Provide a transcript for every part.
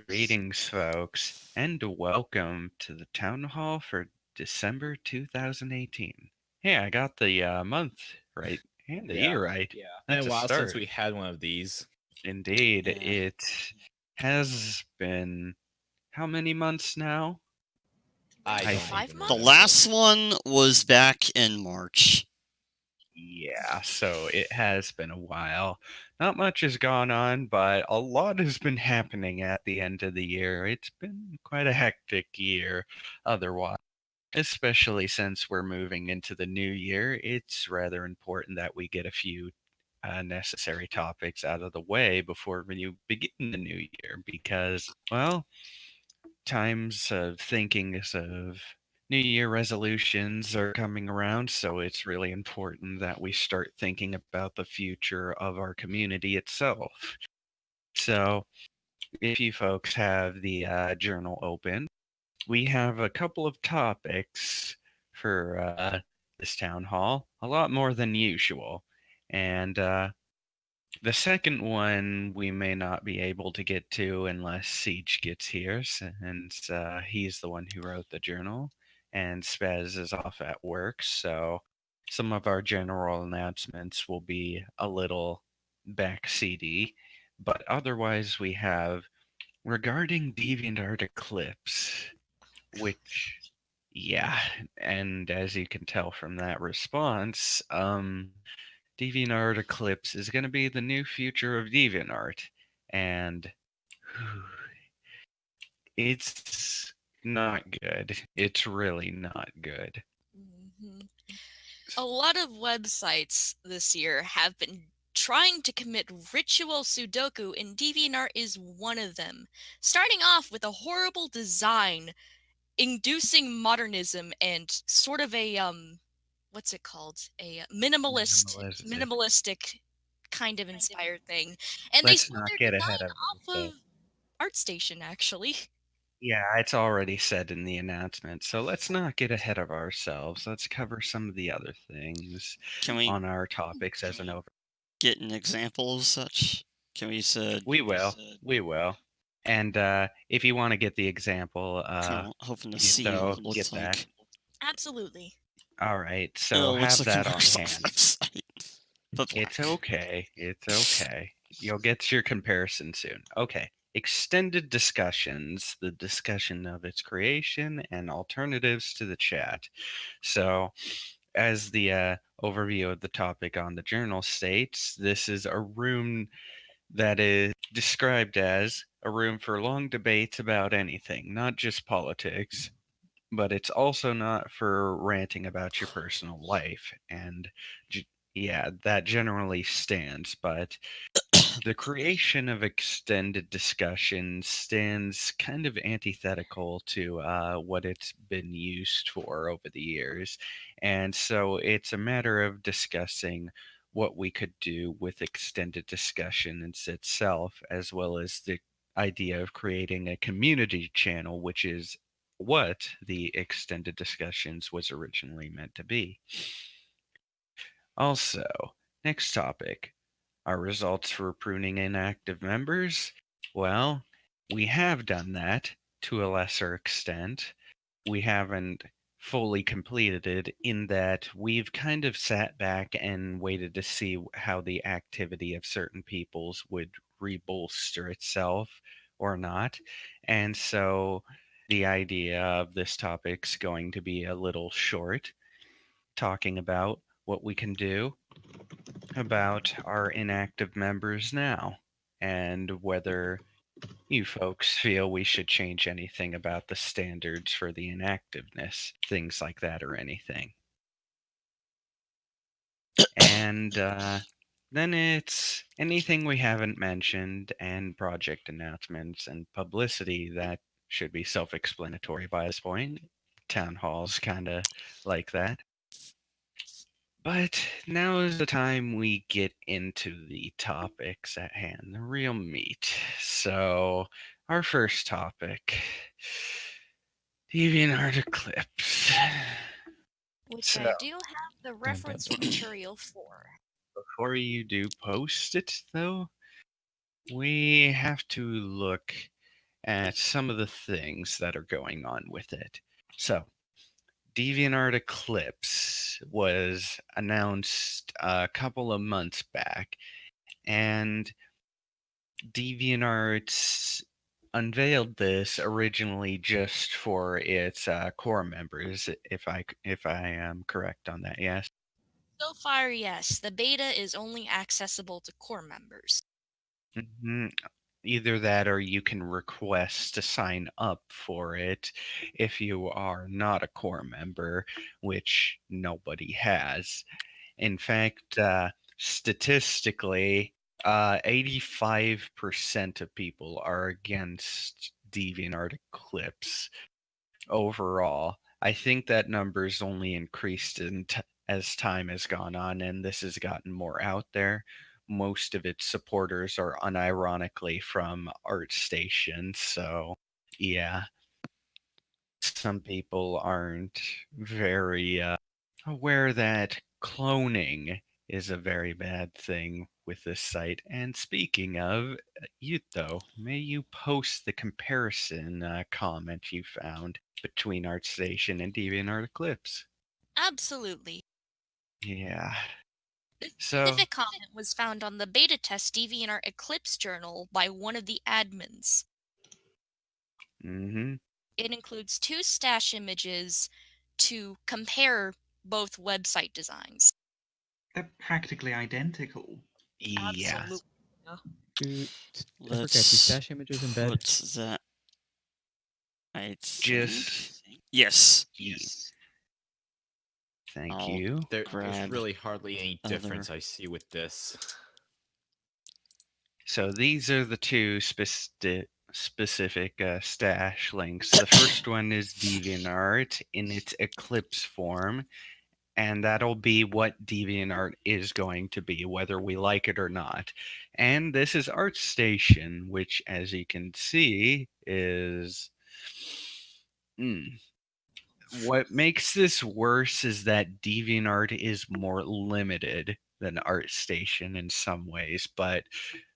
Greetings, folks, and welcome to the town hall for December 2018. Hey, I got the month right and the Yeah, year right. been That's a a while since start. we had one of these. Indeed, Yeah. it has been how many months now? I I don't think 5 even months? remember. The last last one was back in March. yeah, so it has been a while. Not much has gone on, but a lot has been happening at the end of the year. It's been quite a hectic year otherwise. Especially since we're moving into the new year, it's rather important that we get a few necessary topics out of the way before you begin the new year because, well, times of thinking of New Year resolutions are coming around, so it's really important that we start thinking about the future of our community itself. So, if you folks have the journal open, we have a couple of topics for this town hall, a lot more than usual. And the second one we may not be able to get to unless Siege gets here, since he's the one who wrote the journal, and Spaz is off at work. So some of our general announcements will be a little backseaty, but otherwise we have regarding DeviantArt Eclipse, which, yeah, and as you can tell from that response, DeviantArt Eclipse is going to be the new future of DeviantArt, and it's not good. It's really not good. Mhm. A lot of websites this year have been trying to commit ritual Sudoku, and DeviantArt is one of them. Starting off with a horrible design, inducing modernism and sort of a what's it called? A Minimalistic. minimalistic kind of inspired thing. And they Let's stole not their get ahead design of off ourselves. of ArtStation actually. Yeah, it's already said in the announcement, so let's not get ahead of ourselves. Let's cover some of the other things Can we on our topics as an over. get an example of such? Can we said We will. We will. And if you want to get the example, hoping to see so what it looks get that. like? Absolutely. All right, so Oh, it looks have like a that on Microsoft hand. website. But It's black. okay. It's okay. You'll get your comparison soon. Okay. Extended discussions, the discussion of its creation and alternatives to the chat. So, as the overview of the topic on the journal states, this is a room that is described as a room for long debates about anything, not just politics, but it's also not for ranting about your personal life. And yeah, that generally stands. But the creation of extended discussion stands kind of antithetical to what it's been used for over the years. And so it's a matter of discussing what we could do with extended discussion itself, as well as the idea of creating a community channel, which is what the extended discussions was originally meant to be. Also, next topic, our results for pruning inactive members. Well, we have done that to a lesser extent. We haven't fully completed it in that we've kind of sat back and waited to see how the activity of certain peoples would rebolster itself or not. And so the idea of this topic's going to be a little short, talking about what we can do about our inactive members now and whether you folks feel we should change anything about the standards for the inactiveness, things like that, or anything. And then it's anything we haven't mentioned and project announcements and publicity that should be self explanatory by this point. Town halls kind of like that. But now is the time we get into the topics at hand, the real meat. So, our first topic, DeviantArt Eclipse. Which So, I do have the Dun, dun, reference dun. material for. before you do post it, though, we have to look at some of the things that are going on with it. So, DeviantArt Eclipse was announced a couple of months back, and DeviantArt unveiled this originally just for its core members, if I am correct on that. Yes. So far, yes, the beta is only accessible to core members. hmm Either that, or you can request to sign up for it if you are not a core member, which nobody has. In fact, statistically, 85% of people are against DeviantArt Eclipse overall. I think that number's only increased as time has gone on, and this has gotten more out there. Most of its supporters are unironically from ArtStation, so yeah, some people aren't very aware that cloning is a very bad thing with this site. And speaking of, Yuto, may you post the comparison comment you found between ArtStation and DeviantArt Eclipse? Absolutely. Yeah. This So, specific comment was found on the beta test DeviantArt Eclipse journal by one of the admins. mm-hmm. It includes 2 stash images to compare both website designs. They're practically identical. Yeah. Absolutely. Yeah. I forget, do stash images embed? What's that? I Just think. Yes. thank I'll you. There's grab really hardly any other- difference I see with this. So these are the two specific stash links. The first one is DeviantArt in its Eclipse form, and that'll be what DeviantArt is going to be, whether we like it or not. And this is ArtStation, which, as you can see, is. What makes this worse is that DeviantArt is more limited than ArtStation in some ways, but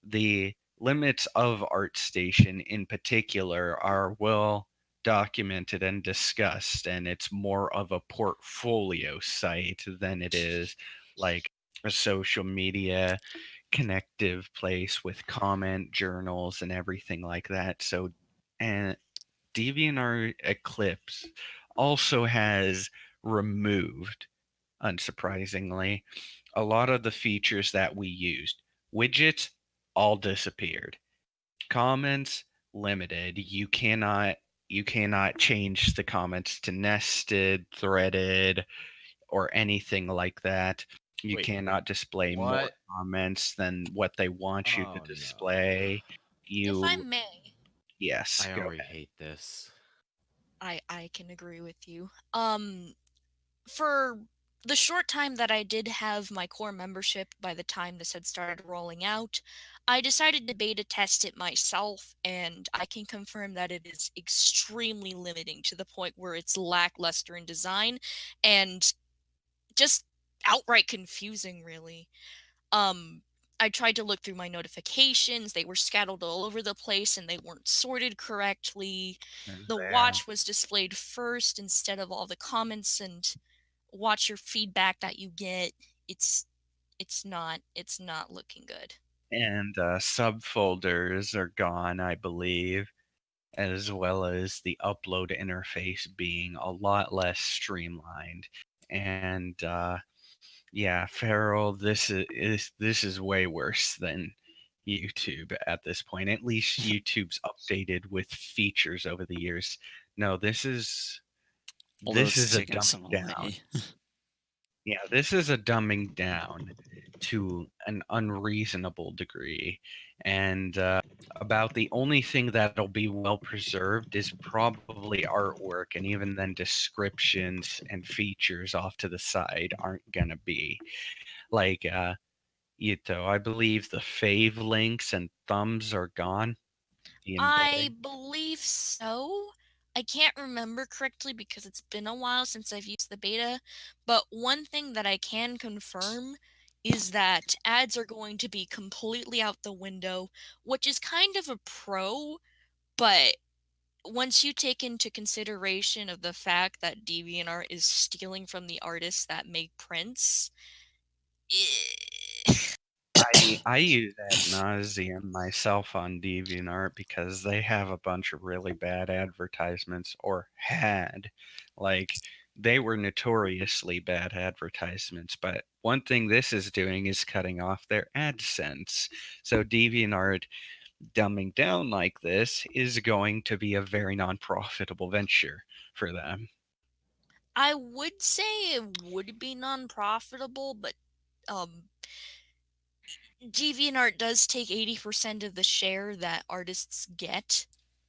the limits of ArtStation in particular are well documented and discussed, and it's more of a portfolio site than it is like a social media connective place with comment journals and everything like that. So, and DeviantArt Eclipse also has removed, unsurprisingly, a lot of the features that we used. Widgets all disappeared. Comments limited. You cannot change the comments to nested, threaded, or anything like that. You Wait, cannot display more what? comments than what they want you Oh, to no. display. If I You may, yes, I go already ahead. hate this. I can agree with you. For the short time that I did have my core membership by the time this had started rolling out, I decided to beta test it myself, and I can confirm that it is extremely limiting to the point where it's lackluster in design and just outright confusing, really. I tried to look through my notifications. They were scattered all over the place and they weren't sorted correctly. The There. watch was displayed first instead of all the comments and watch your feedback that you get. It's not looking good. And subfolders are gone, I believe, as well as the upload interface being a lot less streamlined. And yeah, Farrell, this is way worse than YouTube at this point. At least YouTube's updated with features over the years. No, this is Although this it's is a taken some dumbing down. away. Yeah, this is a dumbing down to an unreasonable degree. And about the only thing that'll be well preserved is probably artwork, and even then, descriptions and features off to the side aren't going to be. Like, Ito, I believe the fave links and thumbs are gone. The I embedding. believe so. I can't remember correctly because it's been a while since I've used the beta, but one thing that I can confirm is that ads are going to be completely out the window, which is kind of a pro, but once you take into consideration of the fact that DeviantArt is stealing from the artists that make prints, I use ad nauseum myself on DeviantArt because they have a bunch of really bad advertisements, or had. Like, they were notoriously bad advertisements, but one thing this is doing is cutting off their AdSense. So DeviantArt dumbing down like this is going to be a very non-profitable venture for them. I would say it would be non-profitable, but DeviantArt does take 80% of the share that artists get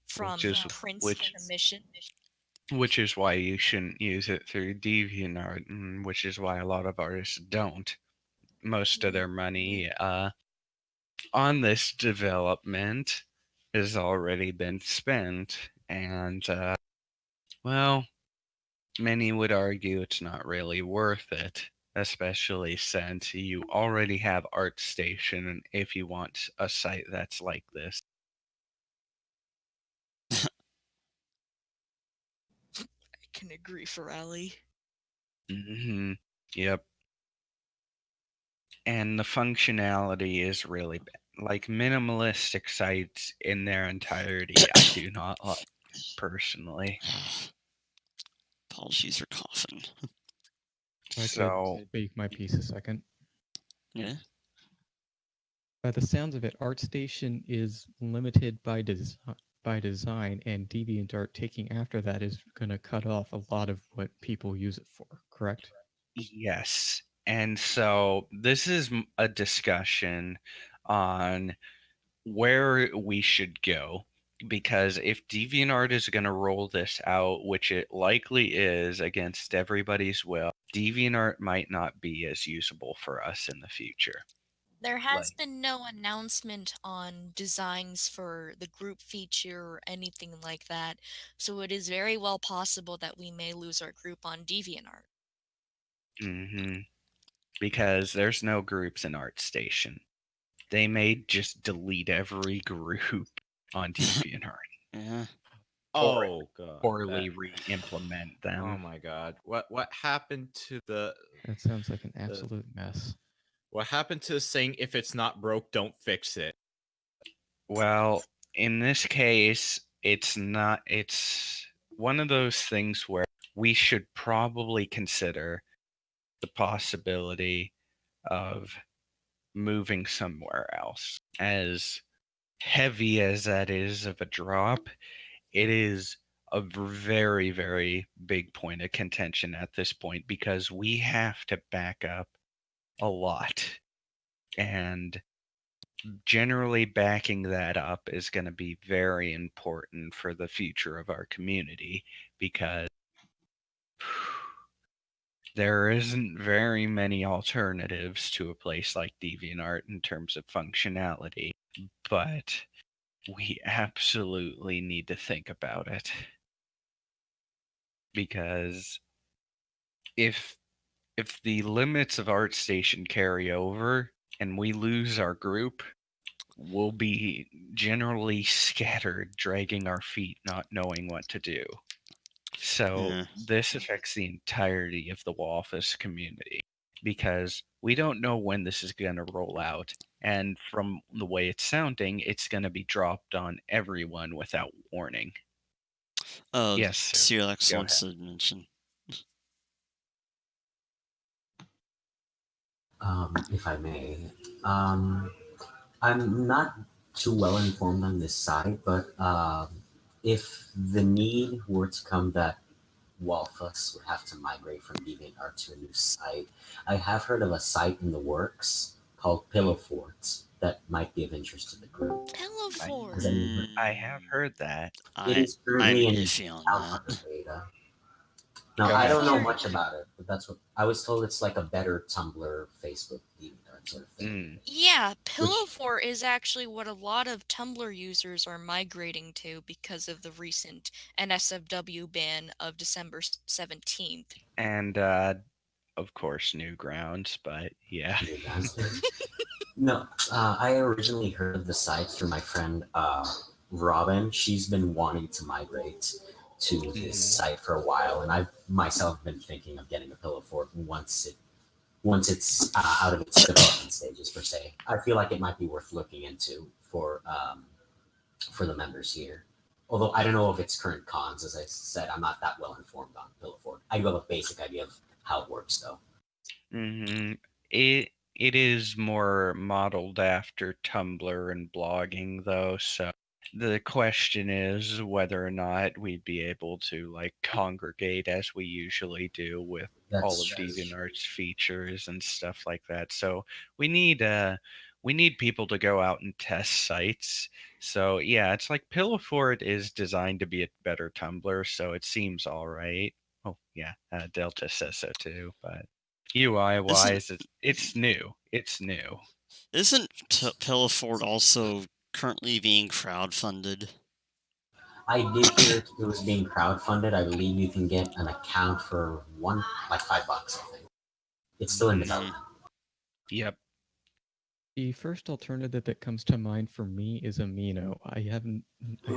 from prints commission. Which is why you shouldn't use it through DeviantArt, and which is why a lot of artists don't. Most of their money on this development has already been spent, and well, many would argue it's not really worth it, especially since you already have ArtStation, and if you want a site that's like this. I can agree, Ferrari. Yep. And the functionality is really bad. Like, minimalistic sites in their entirety, I do not like, personally. Apologies for coughing. I So, could make my piece a second. Yeah. By the sounds of it, ArtStation is limited by design, and DeviantArt taking after that is going to cut off a lot of what people use it for, correct? yes. And so this is a discussion on where we should go, because if DeviantArt is going to roll this out, which it likely is against everybody's will, DeviantArt might not be as usable for us in the future. There has been no announcement on designs for the group feature or anything like that, so it is very well possible that we may lose our group on DeviantArt. Because there's no groups in ArtStation. They may just delete every group on DeviantArt. Yeah. Oh god. Poorly re-implement them. Oh my god. What happened to the That sounds like an absolute mess. what happened to saying if it's not broke, don't fix it? Well, in this case, it's one of those things where we should probably consider the possibility of moving somewhere else. As heavy as that is of a drop, it is a very, very big point of contention at this point, because we have to back up a lot. And generally backing that up is going to be very important for the future of our community, because there isn't very many alternatives to a place like DeviantArt in terms of functionality, but we absolutely need to think about it. Because if the limits of ArtStation carry over and we lose our group, we'll be generally scattered, dragging our feet, not knowing what to do. So this affects the entirety of the Walfus community, because we don't know when this is going to roll out. And from the way it's sounding, it's going to be dropped on everyone without warning. Yes, sir. Serial Excellence did mention. If I may. I'm not too well informed on this side, but if the need were to come that Walfus would have to migrate from DeviantArt to a new site, I have heard of a site in the works called Pillow Fort that might be of interest to the group. Pillow Fort. I have heard that. It is currently I'm in iffy on alpha beta. Now, I don't know much about it, but that's what I was told. It's like a better Tumblr, Facebook, DeviantArt sort of thing. Yeah, Pillow Fort is actually what a lot of Tumblr users are migrating to because of the recent NSFW ban of December 17th. And, of course, Newgrounds, but yeah. No, I originally heard of the site through my friend Robin, she's been wanting to migrate to this site for a while, and I've myself been thinking of getting a pillow fort once it's out of its development stages per se. I feel like it might be worth looking into for the members here. Although I don't know of its current cons, as I said, I'm not that well informed on pillow fort. I do have a basic idea of how it works, though. Mm-hmm. It is more modeled after Tumblr and blogging, though, so the question is whether or not we'd be able to like congregate as we usually do with all That's of true. DeviantArt's features and stuff like that. So we need people to go out and test sites. So yeah, it's like Pillow Fort is designed to be a better Tumblr, so it seems all right. Oh yeah, Delta says so too, but UI wise, it's new. It's new. Isn't Pillowfort also currently being crowdfunded? I did hear it was being crowdfunded. I believe you can get an account for like $5, I think. It's still in development. Yep. The first alternative that comes to mind for me is Amino. I haven't so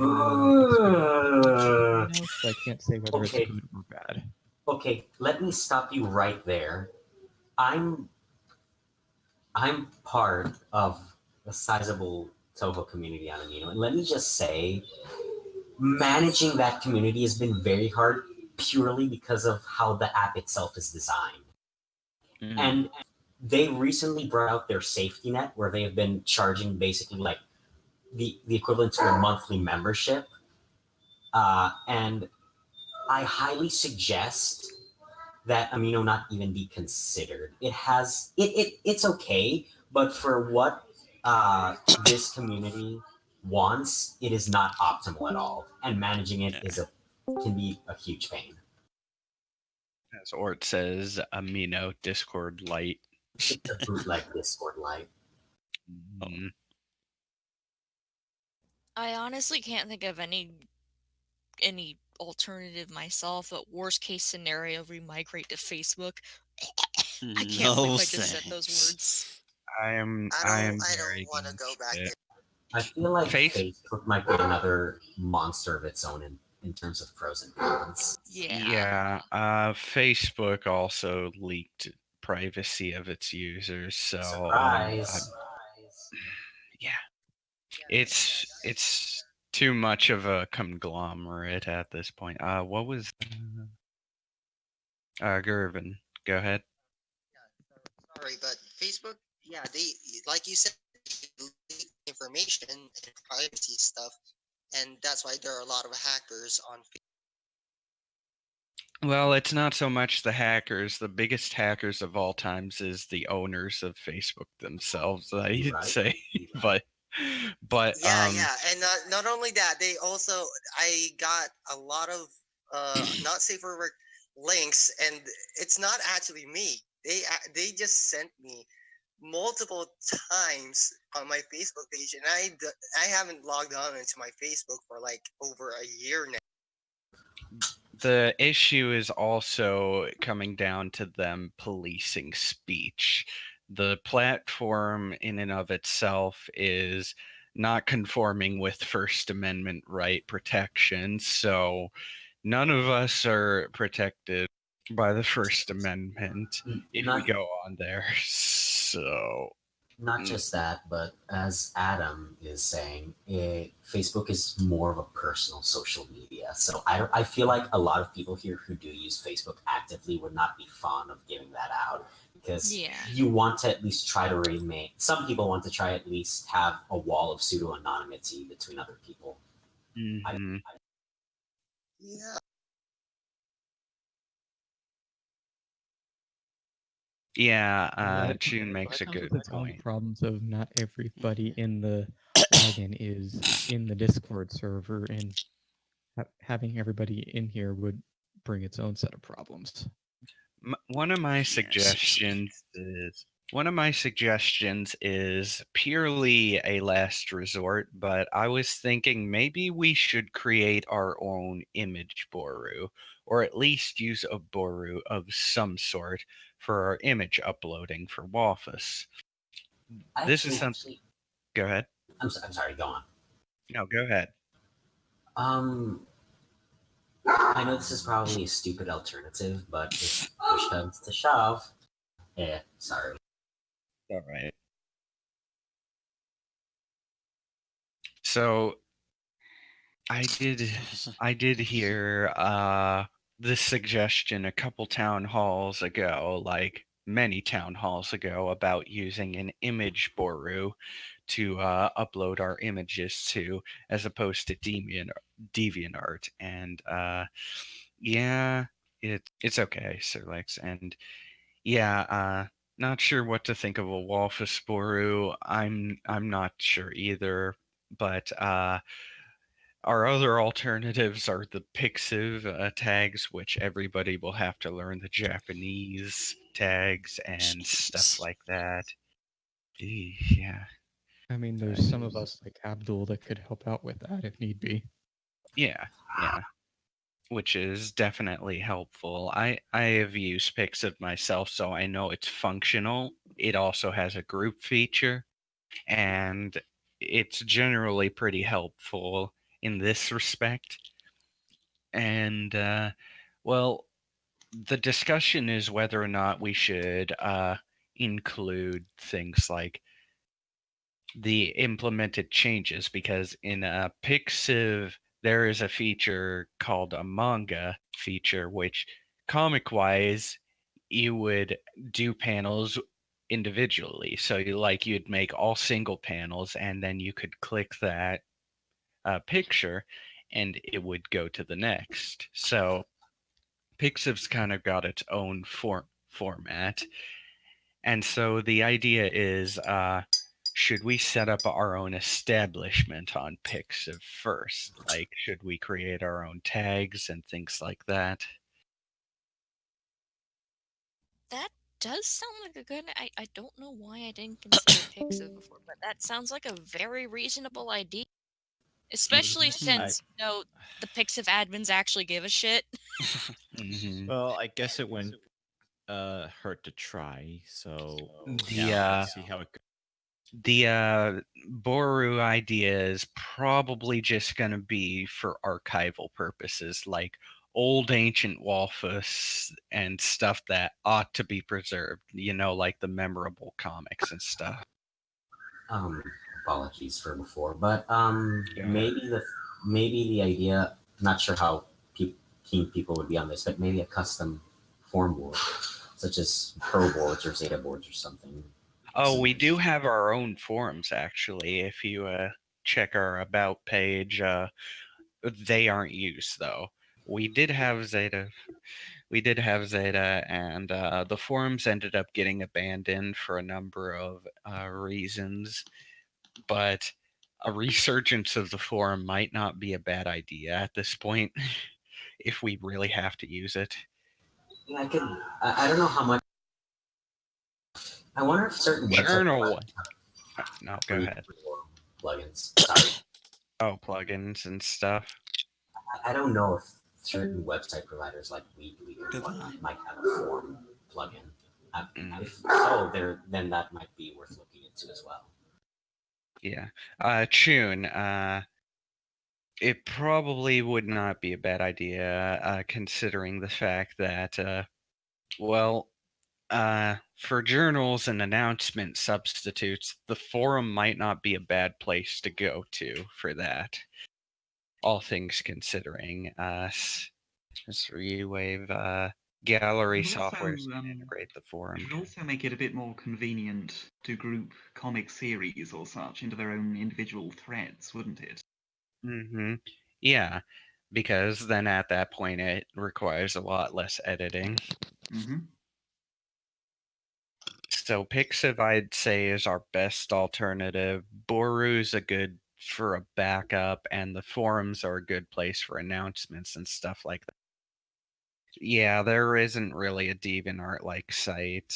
I can't say whether Okay. it's good or bad. Okay, let me stop you right there. I'm part of a sizable Toho community on Amino, and let me just say, managing that community has been very hard purely because of how the app itself is designed. And they recently brought out their safety net, where they have been charging basically like the equivalent to a monthly membership. And I highly suggest that Amino not even be considered. It's okay, but for what this community wants, it is not optimal at all, and managing it can be a huge pain. As Ort says, Amino Discord Lite. It's a bootleg Discord Lite. I honestly can't think of any alternative myself, but worst case scenario, we migrate to Facebook. I can't believe I just said those words. I don't want to go back in. I feel like Facebook might be another monster of its own in terms of pros and cons. Yeah. Facebook also leaked privacy of its users, so Surprise. yeah, it's too much of a conglomerate at this point. What was Gervin? Go ahead. Sorry, but Facebook, yeah, they, like you said, they leak information and privacy stuff, and that's why there are a lot of hackers on Facebook. Well, it's not so much the hackers. The biggest hackers of all times is the owners of Facebook themselves, I'd say. But yeah, and not only that, I got a lot of not safe for work links, and it's not actually me. They just sent me multiple times on my Facebook page, and I haven't logged on into my Facebook for like over a year now. The issue is also coming down to them policing speech. The platform in and of itself is not conforming with First Amendment right protections, so none of us are protected by the First Amendment if we go on there. So not just that, but as Adam is saying, Facebook is more of a personal social media. So I feel like a lot of people here who do use Facebook actively would not be fond of giving that out, because you want to at least try to remain. Some people want to try at least have a wall of pseudo anonymity between other people. Mm-hmm. Yeah. Yeah, June makes a good point. Problems of not everybody in the login is in the Discord server, and having everybody in here would bring its own set of problems. One of my suggestions is purely a last resort, but I was thinking maybe we should create our own image Boru, or at least use a Boru of some sort for our image uploading for Walfus. This is something. Go ahead. I'm sorry. Go on. No, go ahead. I know this is probably a stupid alternative, but if push comes to shove, sorry. All right. So I did hear this suggestion a couple town halls ago, like many town halls ago, about using an image Boru to upload our images to, as opposed to DeviantArt. And yeah, it's okay, Sir Lex. And yeah, not sure what to think of a Walfus Boru. I'm not sure either, but our other alternatives are the Pixiv tags, which everybody will have to learn the Japanese tags and stuff like that. Yeah. I mean, there's some of us like Abdul that could help out with that if need be. Yeah, which is definitely helpful. I have used Pixiv myself, so I know it's functional. It also has a group feature, and it's generally pretty helpful in this respect. And well, the discussion is whether or not we should include things like the implemented changes, because in Pixiv there is a feature called a manga feature, which comic-wise you would do panels individually. So you'd make all single panels, and then you could click that picture, and it would go to the next. So Pixiv's kind of got its own format, and so the idea is, should we set up our own establishment on Pixiv first? Like, should we create our own tags and things like that? That does sound like a good. I don't know why I didn't consider Pixiv before, but that sounds like a very reasonable idea. Especially since, the Pixiv admins actually give a shit. Well, I guess it wouldn't hurt to try, so Yeah. let's see how it goes. The Boru idea is probably just going to be for archival purposes, like old ancient Walfus and stuff that ought to be preserved, like the memorable comics and stuff. Apologies for before, but maybe the idea, not sure how keen people would be on this, but maybe a custom form board, such as Pro boards or Zeta boards or something. Oh, we do have our own forums, actually. If you check our About page, they aren't used, though. We did have Zeta, and the forums ended up getting abandoned for a number of reasons. But a resurgence of the forum might not be a bad idea at this point, if we really have to use it. Yeah, I don't know how much. I wonder if certain Journal. No, go ahead. Plugins. Sorry. Oh, plugins and stuff. I don't know if certain website providers like Weebly or whatnot might have a form plugin. If so, then that might be worth looking into as well. Yeah. Chun, it probably would not be a bad idea, considering the fact that, for journals and announcement substitutes, the forum might not be a bad place to go to for that. All things considering, Rewave gallery software integrate the forum. It would also make it a bit more convenient to group comic series or such into their own individual threads, wouldn't it? Mm-hmm. Yeah, because then at that point it requires a lot less editing. Mm-hmm. So Pixiv, I'd say, is our best alternative. Boru's a good for a backup, and the forums are a good place for announcements and stuff like that. Yeah, there isn't really a DeviantArt-like site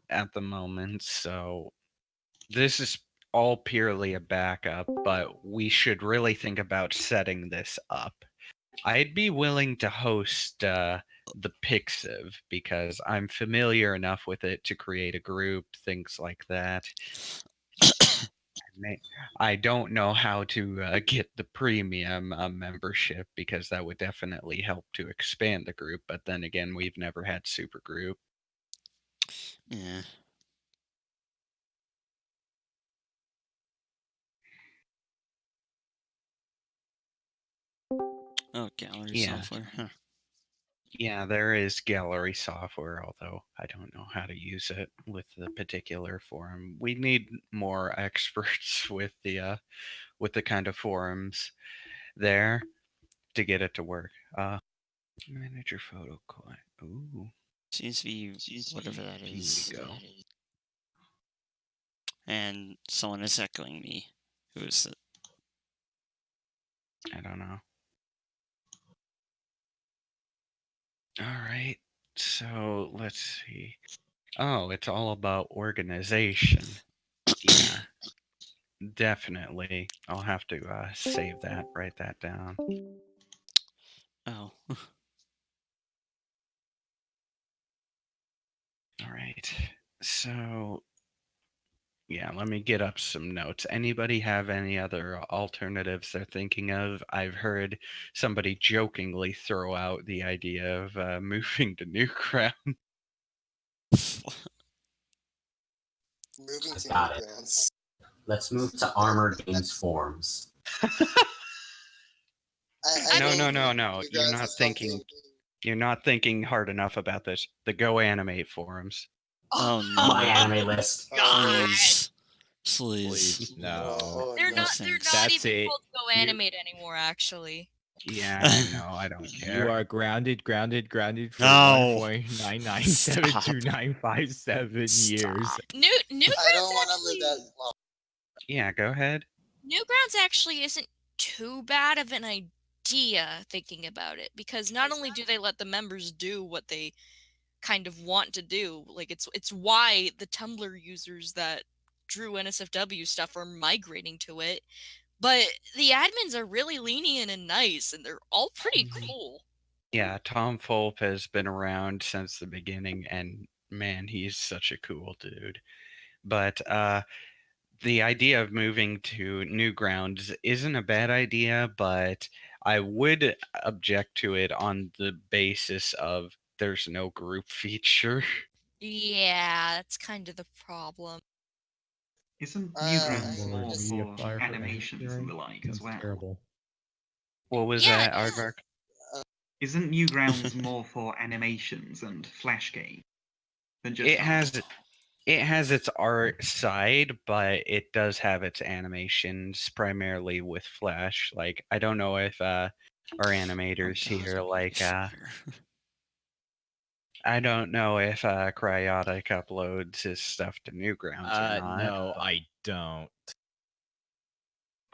at the moment, so this is all purely a backup, but we should really think about setting this up. I'd be willing to host the Pixiv because I'm familiar enough with it to create a group, things like that. I don't know how to get the premium membership because that would definitely help to expand the group. But then again, we've never had super group. Yeah. Oh, gallery software. Huh. Yeah, there is gallery software, although I don't know how to use it with the particular forum. We need more experts with the kind of forums there to get it to work. Manager photo client. Ooh. Seems to be whatever that is. Here we go. And someone is echoing me. Who is it? I don't know. All right. So let's see. Oh, it's all about organization. Yeah. Definitely. I'll have to save that, write that down. Oh. All right. So, yeah, let me get up some notes. Anybody have any other alternatives they're thinking of? I've heard somebody jokingly throw out the idea of moving to Newground. Moving to Got it. Newgrounds. Let's move to Armored Games forums. No. You You're guys not are thinking. something- You're not thinking hard enough about this. The Go Animate forums. Oh My no. anime list. Please. Please. No. Oh, They're no. not. thanks. They're not That's even it. called Go Animate anymore. Actually. Yeah, I know. I don't care. You are grounded for No. 1.9972957 years. Newgrounds I don't want to actually. live that long. Yeah, go ahead. Newgrounds actually isn't too bad of an idea thinking about it, because not only do they let the members do what they kind of want to do, like it's why the Tumblr users that drew NSFW stuff are migrating to it, but the admins are really lenient and nice, and they're all pretty cool. Yeah, Tom Fulp has been around since the beginning, and man, he's such a cool dude. But the idea of moving to Newgrounds isn't a bad idea, but I would object to it on the basis of there's no group feature. Yeah, that's kind of the problem. Isn't I Newgrounds know, more just- media for fire for animations and the like as That's well? terrible. What was Yeah, that, Aardvark? Isn't Newgrounds more for animations and Flash game than just It has art? it has its art side, but it does have its animations primarily with Flash. Like I don't know if our animators here like I don't know if Cryotic uploads his stuff to Newgrounds or not. No, I don't.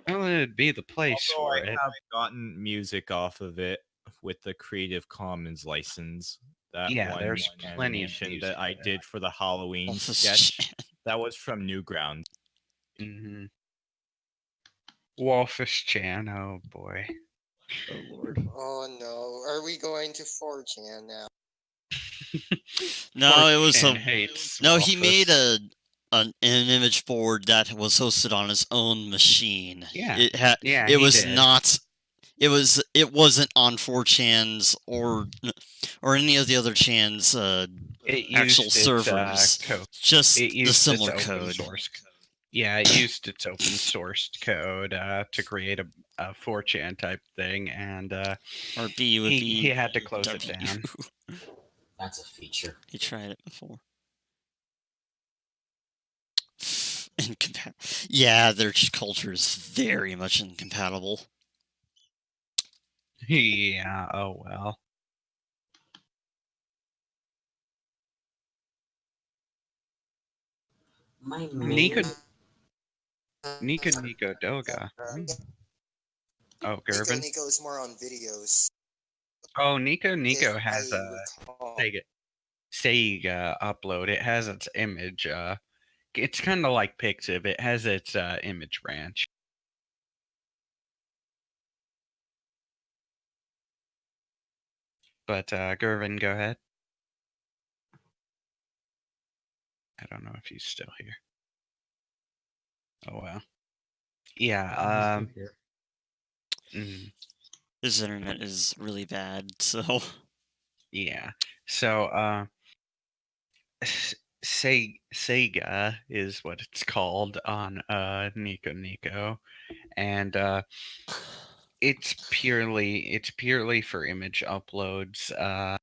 Well, it'd be the place Although for I it. have gotten music off of it with the Creative Commons license. That Yeah, one there's plenty of animation music that I there. did for the Halloween Office sketch. chat. That was from Newgrounds. Mm-hmm. Wolfish Chan, oh boy. Oh lord. Oh no. Are we going to 4chan now? No, it was 4chan a hates no. He Wolfish. made an image board that was hosted on his own machine. Yeah. It had. Yeah, It he was did. not. It was. It wasn't on 4chan's or any of the other chan's It actual used its, servers. code. Just It the used similar its open code. source. Yeah, it used its open sourced code to create a 4chan type thing, and Or B would be. he had to close it W. down. That's a feature. He tried it before. Yeah, their culture is very much incompatible. Yeah, oh well. My Nico main Nico Doga. Oh, Nico Gervin. Nico is more on videos. Oh, Nico if has I a recall. Sega upload. It has its image. It's kind of like Pixiv. It has its image branch. But Gervin, go ahead. I don't know if he's still here. Oh wow. Yeah. Same here. Mm, His internet is really bad, so yeah. So, Sega is what it's called on Nico Nico, and it's purely for image uploads.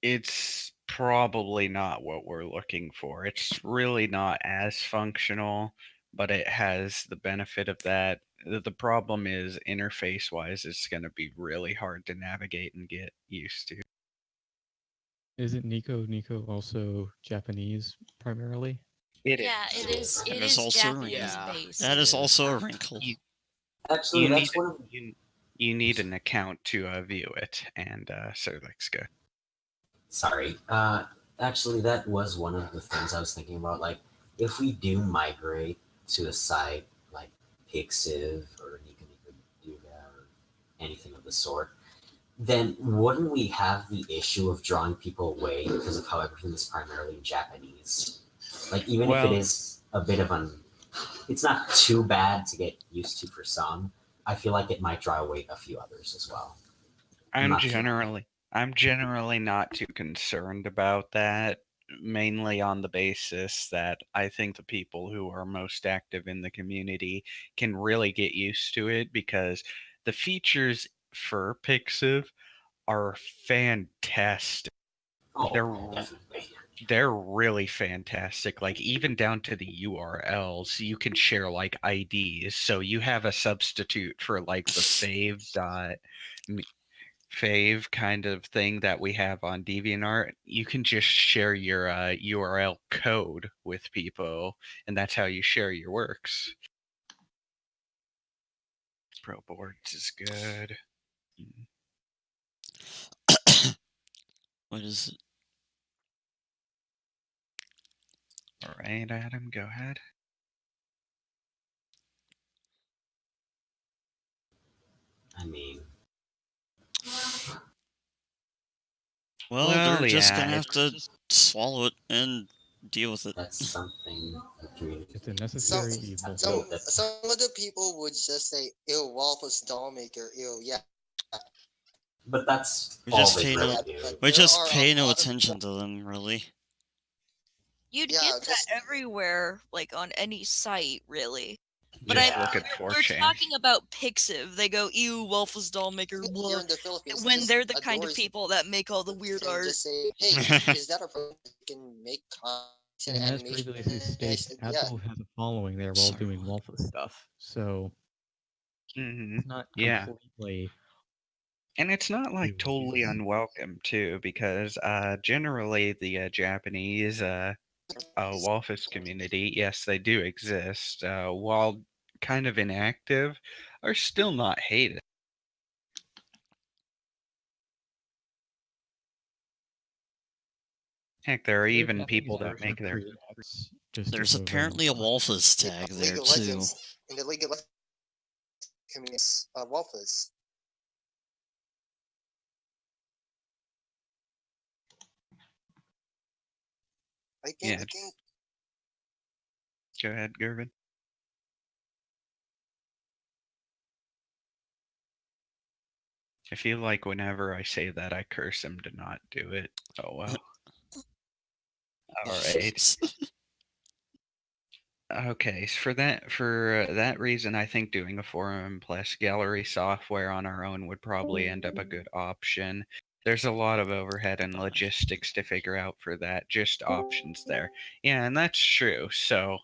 It's probably not what we're looking for. It's really not as functional, but it has the benefit of that. The problem is interface wise, it's going to be really hard to navigate and get used to. Isn't Nico also Japanese primarily? Yeah, it is. That It is is also a Japanese Yeah. based. that is also a wrinkle. You, Actually, you need that's one of you need an account to view it, and so let's go. Sorry. Actually, that was one of the things I was thinking about. Like, if we do migrate to a site like Pixiv or Nika Nika Duga or anything of the sort, then wouldn't we have the issue of drawing people away because of how everything is primarily in Japanese? Like, even if it Well- is a bit of it's not too bad to get used to for some. I feel like it might draw away a few others as well. I'm Not too- generally not too concerned about that, mainly on the basis that I think the people who are most active in the community can really get used to it because the features for Pixiv are fantastic. Oh, They're definitely. they're really fantastic. Like even down to the URLs, you can share like IDs. So you have a substitute for like the fave kind of thing that we have on DeviantArt. You can just share your URL code with people, and that's how you share your works. ProBoards is good. What is it? All right, Adam, go ahead. I mean, Well, Well, they're just yeah, gonna have to swallow it and deal with it. that's something the community. It's a necessary Some- evil. Some of the people would just say, "Ew, Wallace Dollmaker." Ew, yeah. But that's We all just they pay really no- do. We There just are a pay no lot of- attention to them, really. You'd Yeah, get that just- everywhere, like on any site, really. But just I- look at We're 4chan. talking about Pixiv. They go, ew, Waffles Dollmaker, Here blah. in the Philippines, When just they're the kind of adores people that make all the weird can art. just say, "Hey, is that a problem? You can make content And as animation." previously And I stated, said, yeah. Apple has a following there while Sorry, doing what? Walfa stuff. So Hmm it's not Yeah. completely. And it's not like Really totally is. unwelcome too, because generally the Japanese Walfus community, yes, they do exist, while kind of inactive, are still not hated. Heck, there are even Japanese people that version make of their Creatrix just There's took over apparently a Walmart. Walfus tag Yeah, there League of too. Legends, in the League of Legends community, Waffles. Yeah. I think Go ahead, Gervin. I feel like whenever I say that, I curse him to not do it. Oh well. All right. Okay, so for that reason, I think doing a forum plus gallery software on our own would probably end up a good option. There's a lot of overhead and logistics to figure out for that, just options there. Yeah, and that's true. So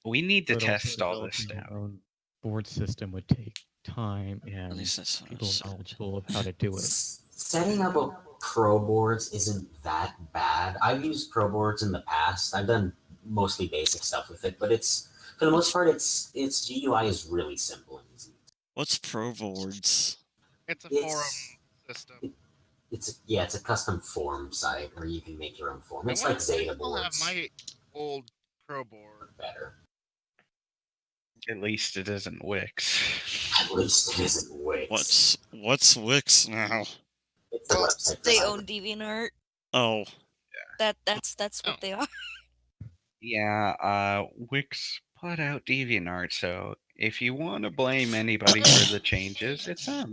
we need to But also test all this developing out. our own board system would take time At and least that's what I people said. knowledgeable of how to do it. Setting up a pro boards isn't that bad. I've used pro boards in the past. I've done mostly basic stuff with it, but it's for the most part its GUI is really simple and easy. What's ProBoards? It's a It's- forum system. It's a custom form site where you can make your own form. I It's wanna- like Zeta I still have boards my old pro board. better. At least it isn't Wix. At least it isn't Wix. What's Wix now? It's a website. They designer. own DeviantArt. Oh, That's what Oh. they are. Yeah, Wix put out DeviantArt, so if you want to blame anybody for the changes, it's them.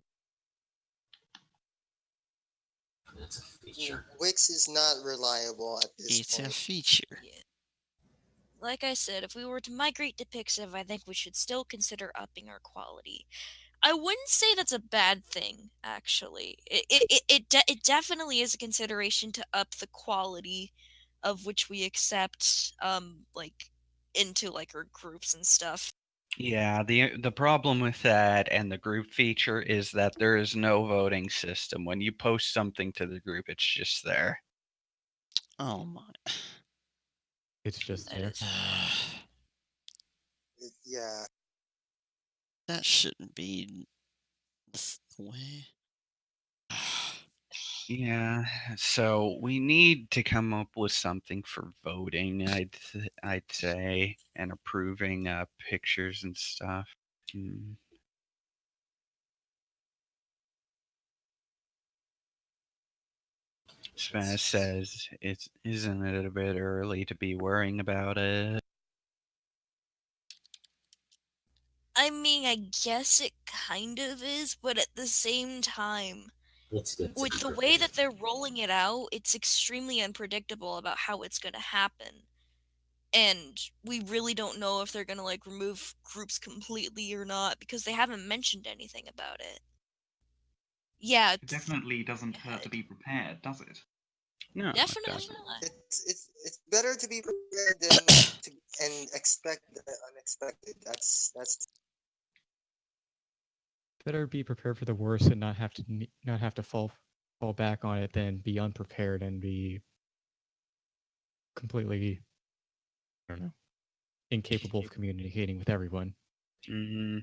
That's a feature. Wix is not reliable at this It's a point. feature. Yeah. Like I said, if we were to migrate to Pixiv, I think we should still consider upping our quality. I wouldn't say that's a bad thing, actually. It definitely is a consideration to up the quality of which we accept, like, into, like, our groups and stuff. Yeah, the problem with that and the group feature is that there is no voting system. When you post something to the group, it's just there. Oh my. It's just That there. is- Yeah. That shouldn't be the way. Yeah, so we need to come up with something for voting, I'd say, and approving pictures and stuff. Spaz says, isn't it a bit early to be worrying about it? I mean, I guess it kind of is, but at the same time, It's good to with be the way prepared. that they're rolling it out, it's extremely unpredictable about how it's going to happen. And we really don't know if they're going to, like, remove groups completely or not, because they haven't mentioned anything about it. Yeah, It definitely doesn't hurt to be prepared, does it? No, definitely not. It's better to be prepared than and expect the unexpected. That's Better be prepared for the worst and not have to fall back on it than be unprepared and be completely, I don't know, incapable of communicating with everyone. Mm-hmm.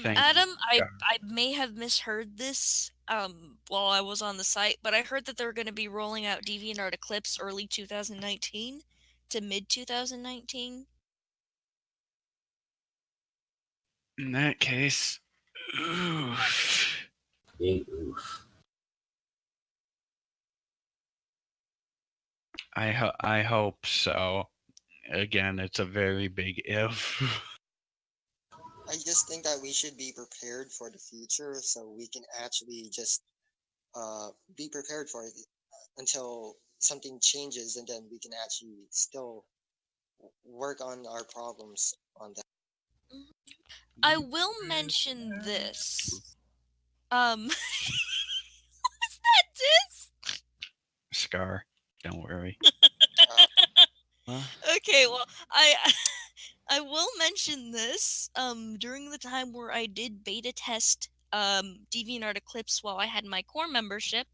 Thank Adam, you. I may have misheard this while I was on the site, but I heard that they're going to be rolling out DeviantArt Eclipse early 2019 to mid 2019. In that case, oof. Big oof. I hope so. Again, it's a very big if. I just think that we should be prepared for the future, so we can actually just be prepared for it until something changes, and then we can actually still work on our problems on that. I will mention this. What was that, Diz? Scar, don't worry. Okay, well, I will mention this. During the time where I did beta test DeviantArt Eclipse while I had my core membership,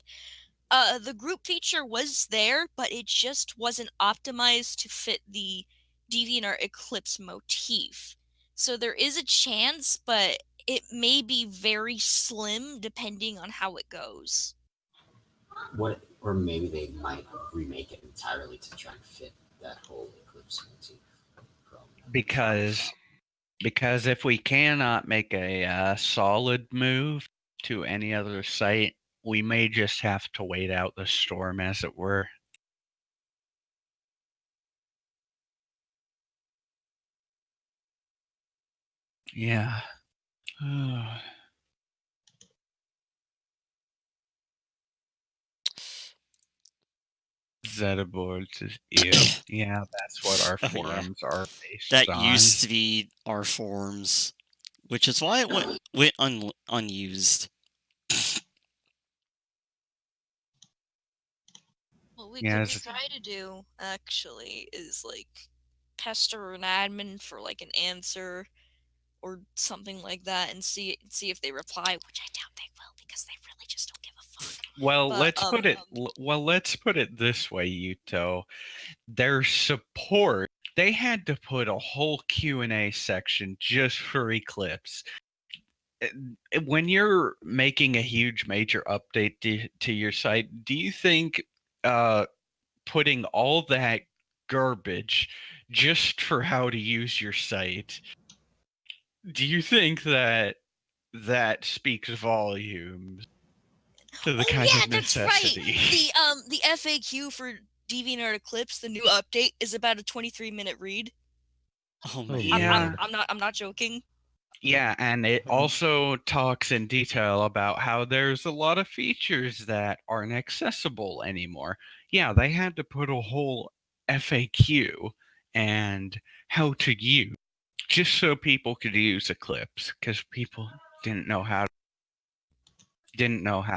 the group feature was there, but it just wasn't optimized to fit the DeviantArt Eclipse motif. So there is a chance, but it may be very slim depending on how it goes. Or maybe they might remake it entirely to try and fit that whole Eclipse motif. Because if we cannot make a solid move to any other site, we may just have to wait out the storm, as it were. Yeah. Zetaboards is yeah, that's what our forums are based that on. used to be our forums, which is why it went unused. What we could try to do, actually, is, like, pester an admin for, like, an answer or something like that and see if they reply, which I doubt they will because they really just don't give a fuck. Well, But, let's put it this way, Yuto. Their support, they had to put a whole Q&A section just for Eclipse. When you're making a huge major update to your site, do you think putting all that garbage just for how to use your site, do you think that speaks volumes to the kind of necessity? Right. The FAQ for DeviantArt Eclipse, the new update, is about a 23-minute read. Oh Oh, my Yeah. god. I'm not joking. Yeah, and it Mhm. also talks in detail about how there's a lot of features that aren't accessible anymore. Yeah, they had to put a whole FAQ and how to use just so people could use Eclipse because people didn't know how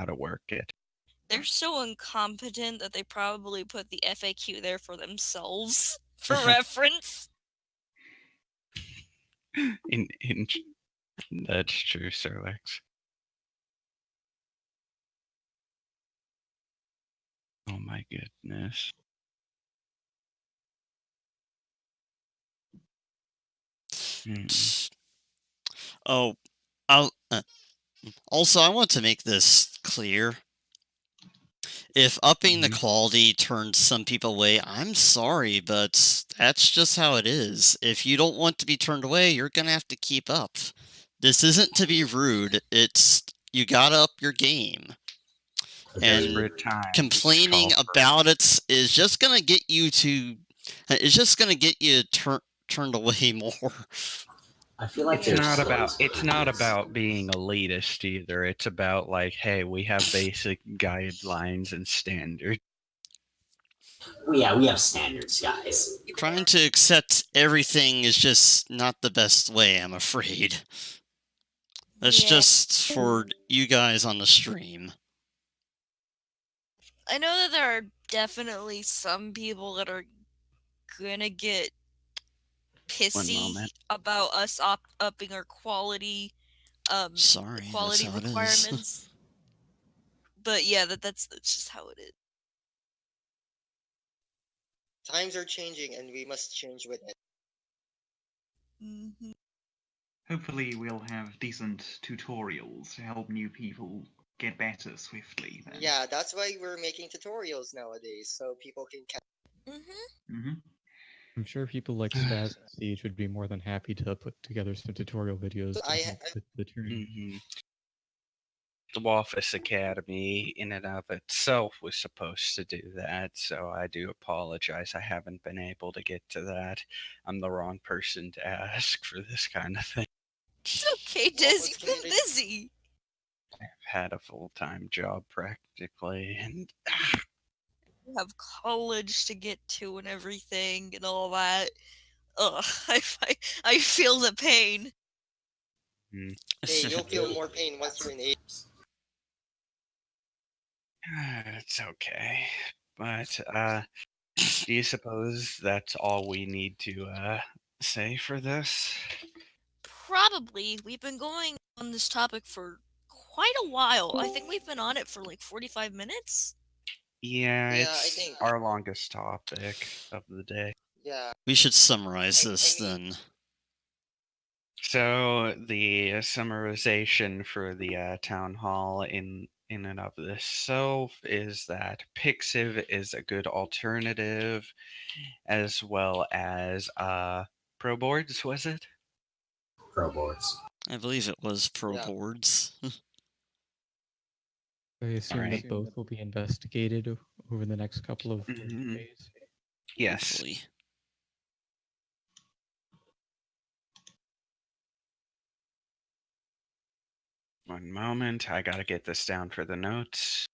to work it. They're so incompetent that they probably put the FAQ there for themselves for reference. In That's true, Sir Lex. Oh my goodness. Oh, I'll also I want to make this clear. If upping the Mhm. quality turns some people away, I'm sorry, but that's just how it is. If you don't want to be turned away, you're gonna have to keep up. This isn't to be rude. It's you gotta up your game. And Desperate times complaining call for about it is just gonna get you to. It's just gonna get you turned away more. I feel like It's there's not still about being elitist either. It's about like, hey, we have basic guidelines and standards. Yeah, we have standards, guys. Trying to accept everything is just not the best way, I'm afraid. That's Yeah. just for you guys on the stream. I know that there are definitely some people that are gonna get pissy moment. about us upping our quality Sorry, quality that's how it is. requirements. But yeah, that's just how it is. Times are changing, and we must change with it. Mhm. Hopefully, we'll have decent tutorials to help new people get better swiftly. Then. Yeah, that's why we're making tutorials nowadays, so people can catch. Mm-hmm. I'm sure people like Spaz and Siege would be more than happy to put together some tutorial videos to help with the training. Mm-hmm. The Waffus Academy in and of itself was supposed to do that, so I do apologize. I haven't been able to get to that. I'm the wrong person to ask for this kind of thing. It's okay, Diz. You've been busy. I've had a full-time job practically, and You have college to get to and everything and all that. Ugh, I feel the pain. Hey, you'll feel more pain once you're in age. it's okay. But do you suppose that's all we need to say for this? Probably. We've been going on this topic for quite a while. I think we've been on it for like 45 minutes. Yeah, Yeah, I it's think. our longest topic of the day. Yeah. We should summarize this then. So the summarization for the town hall in and of itself is that Pixiv is a good alternative, as well as Pro Boards, was it? Pro boards. I believe it was Pro Yeah. Boards. I assume Alright. that both will be investigated over the next couple of Mhm. days. Yes. Hopefully. One moment, I gotta get this down for the notes.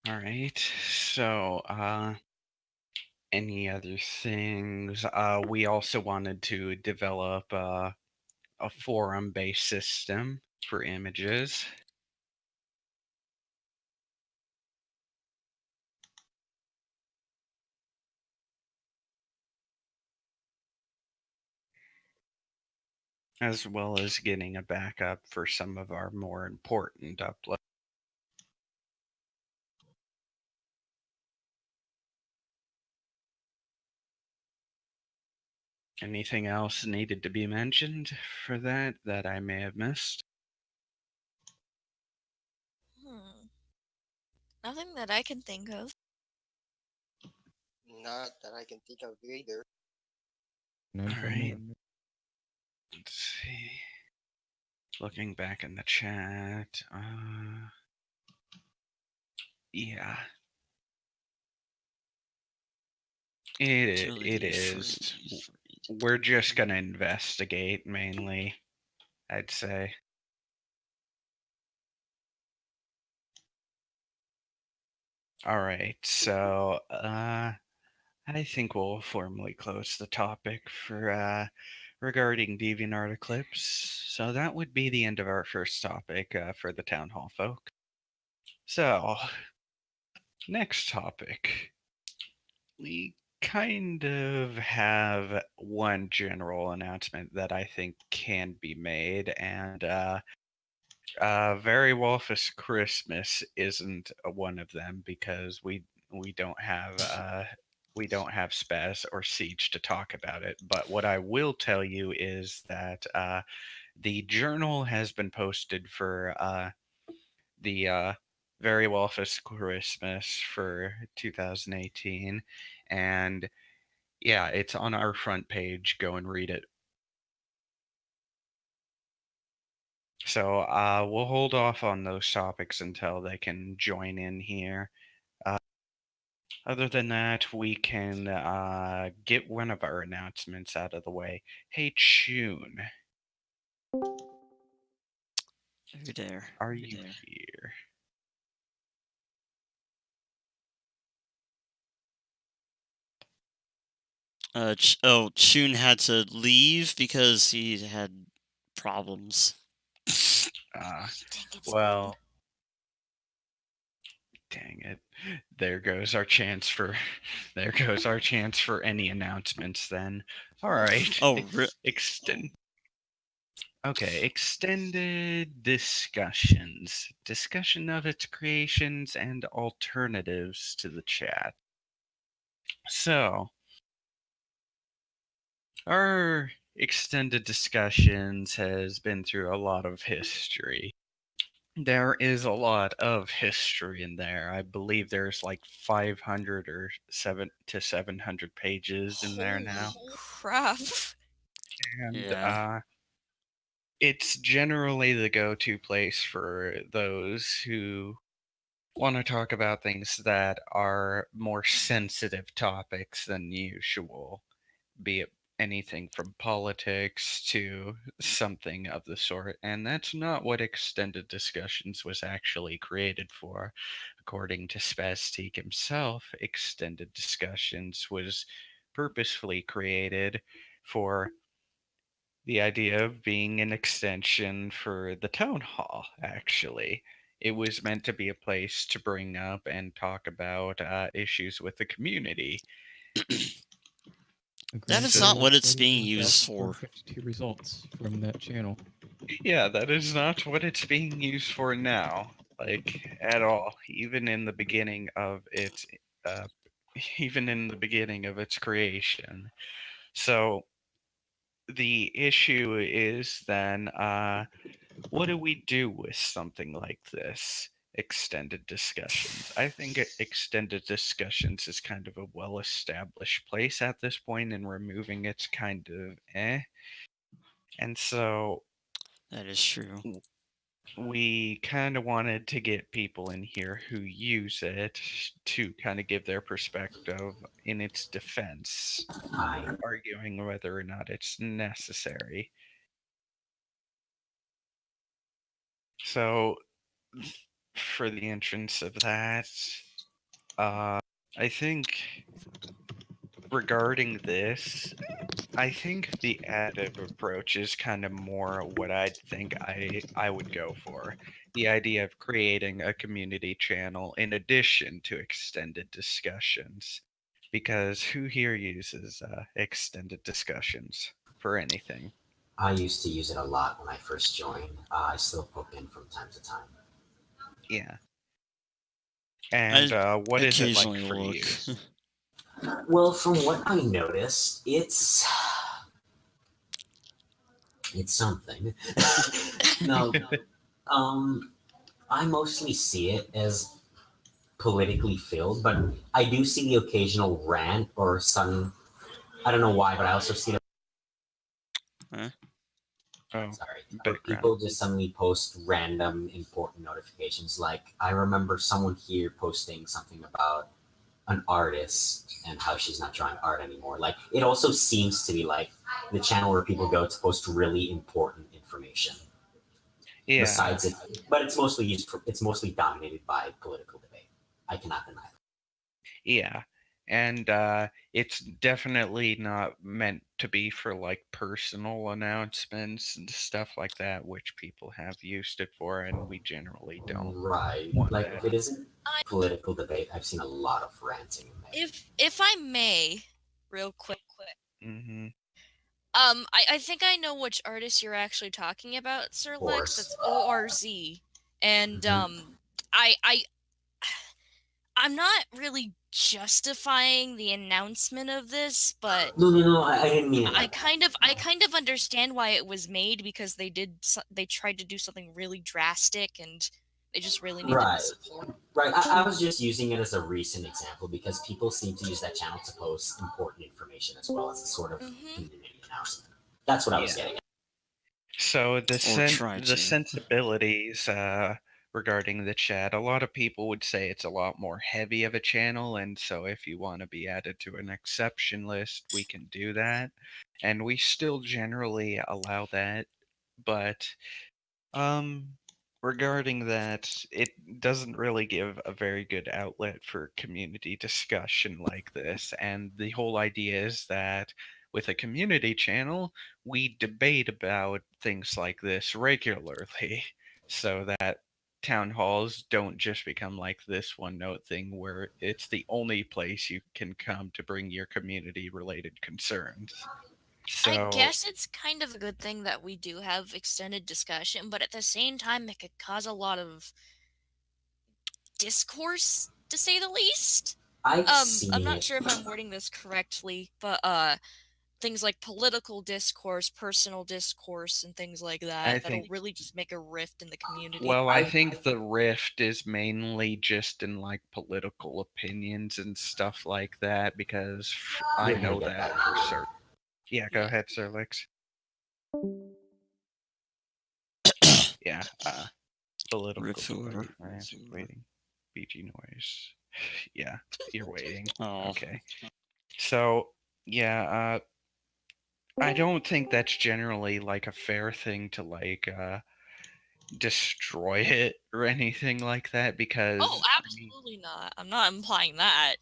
All right. So, any other things? We also wanted to develop a forum-based system for images. As well as getting a backup for some of our more important uploads. Anything else needed to be mentioned for that I may have missed? Nothing that I can think of. Not that I can think of either. None All from me. right. Let's see. Looking back in the chat. Yeah. It Utility is. free. We're just gonna investigate mainly, I'd say. All right, so I think we'll formally close the topic for regarding DeviantArt Eclipse. So that would be the end of our first topic for the Town Hall folk. So, next topic. We kind of have one general announcement that I think can be made, and Very Wolfus Christmas isn't one of them because we don't have Spaz or Siege to talk about it. But what I will tell you is that the journal has been posted for the Very Wolfus Christmas for 2018, and yeah, it's on our front page. Go and read it. So we'll hold off on those topics until they can join in here. Other than that, we can get one of our announcements out of the way. Hey, Chun. Who there? Are you here? Chun had to leave because he had problems. Well, dang it. There goes our chance for any announcements then. All right. Extended discussions. Discussion of its creations and alternatives to the chat. So, our extended discussions has been through a lot of history. There is a lot of history in there. I believe there's like 500 or 700 pages in there now. Crap. And it's generally the go-to place for those who want to talk about things that are more sensitive topics than usual, be it anything from politics to something of the sort. And that's not what Extended Discussions was actually created for. According to Spaztique himself, Extended Discussions was purposefully created for the idea of being an extension for the town hall, actually. It was meant to be a place to bring up and talk about issues with the community. That is not what it's being used for. 52 results from that channel. Yeah, that is not what it's being used for now, like at all. Even in the beginning of its creation. So the issue is then, what do we do with something like this? Extended discussions. I think extended discussions is kind of a well-established place at this point, and removing it's kind of eh. And so that is true. We kind of wanted to get people in here who use it to kind of give their perspective in its defense, arguing whether or not it's necessary. So, for the entrance of that, I think regarding this, I think the additive approach is kind of more what I think I would go for. The idea of creating a community channel in addition to extended discussions. Because who here uses extended discussions for anything? I used to use it a lot when I first joined. I still poke in from time to time. Yeah. And what is it like for you? Well, from what I noticed, it's something. No, I mostly see it as politically filled, but I do see the occasional rant or sudden. I don't know why, but I also see the. Oh, Sorry, or background. people just suddenly post random important notifications. Like I remember someone here posting something about an artist and how she's not drawing art anymore. Like it also seems to be like the channel where people go to post really important information. Yeah. Besides it, but it's mostly it's mostly dominated by political debate. I cannot deny that. Yeah. And it's definitely not meant to be for like personal announcements and stuff like that, which people have used it for, and we generally don't. Right. want Like that. if it isn't political debate, I've seen a lot of ranting in there. If I may, real quick. Mm-hmm. I think I know which artist you're actually talking about, Sir Lex. That's ORZ. And I'm not really justifying the announcement of this, but No, I didn't mean it. I kind of understand why it was made, because they tried to do something really drastic and they just really needed the support. Right. I was just using it as a recent example because people seem to use that channel to post important information as well as a sort of community announcement. That's what I was getting at. So the sensibilities regarding the chat, a lot of people would say it's a lot more heavy of a channel, and so if you want to be added to an exception list, we can do that, and we still generally allow that, but regarding that, it doesn't really give a very good outlet for community discussion like this, and the whole idea is that with a community channel, we debate about things like this regularly, so that town halls don't just become like this one note thing where it's the only place you can come to bring your community related concerns. So, I guess it's kind of a good thing that we do have extended discussion, but at the same time, it could cause a lot of discourse, to say the least. I'm not sure if I'm wording this correctly, but things like political discourse, personal discourse, and things like that, that'll really just make a rift in the community. Well, I think the rift is mainly just in like political opinions and stuff like that, because I know that for certain. Yeah, go ahead, Sir Lex. Yeah, political debate. Waiting. BG noise. Yeah, you're waiting. Okay. So, yeah, I don't think that's generally like a fair thing to like destroy it or anything like that, because absolutely not. I'm not implying that.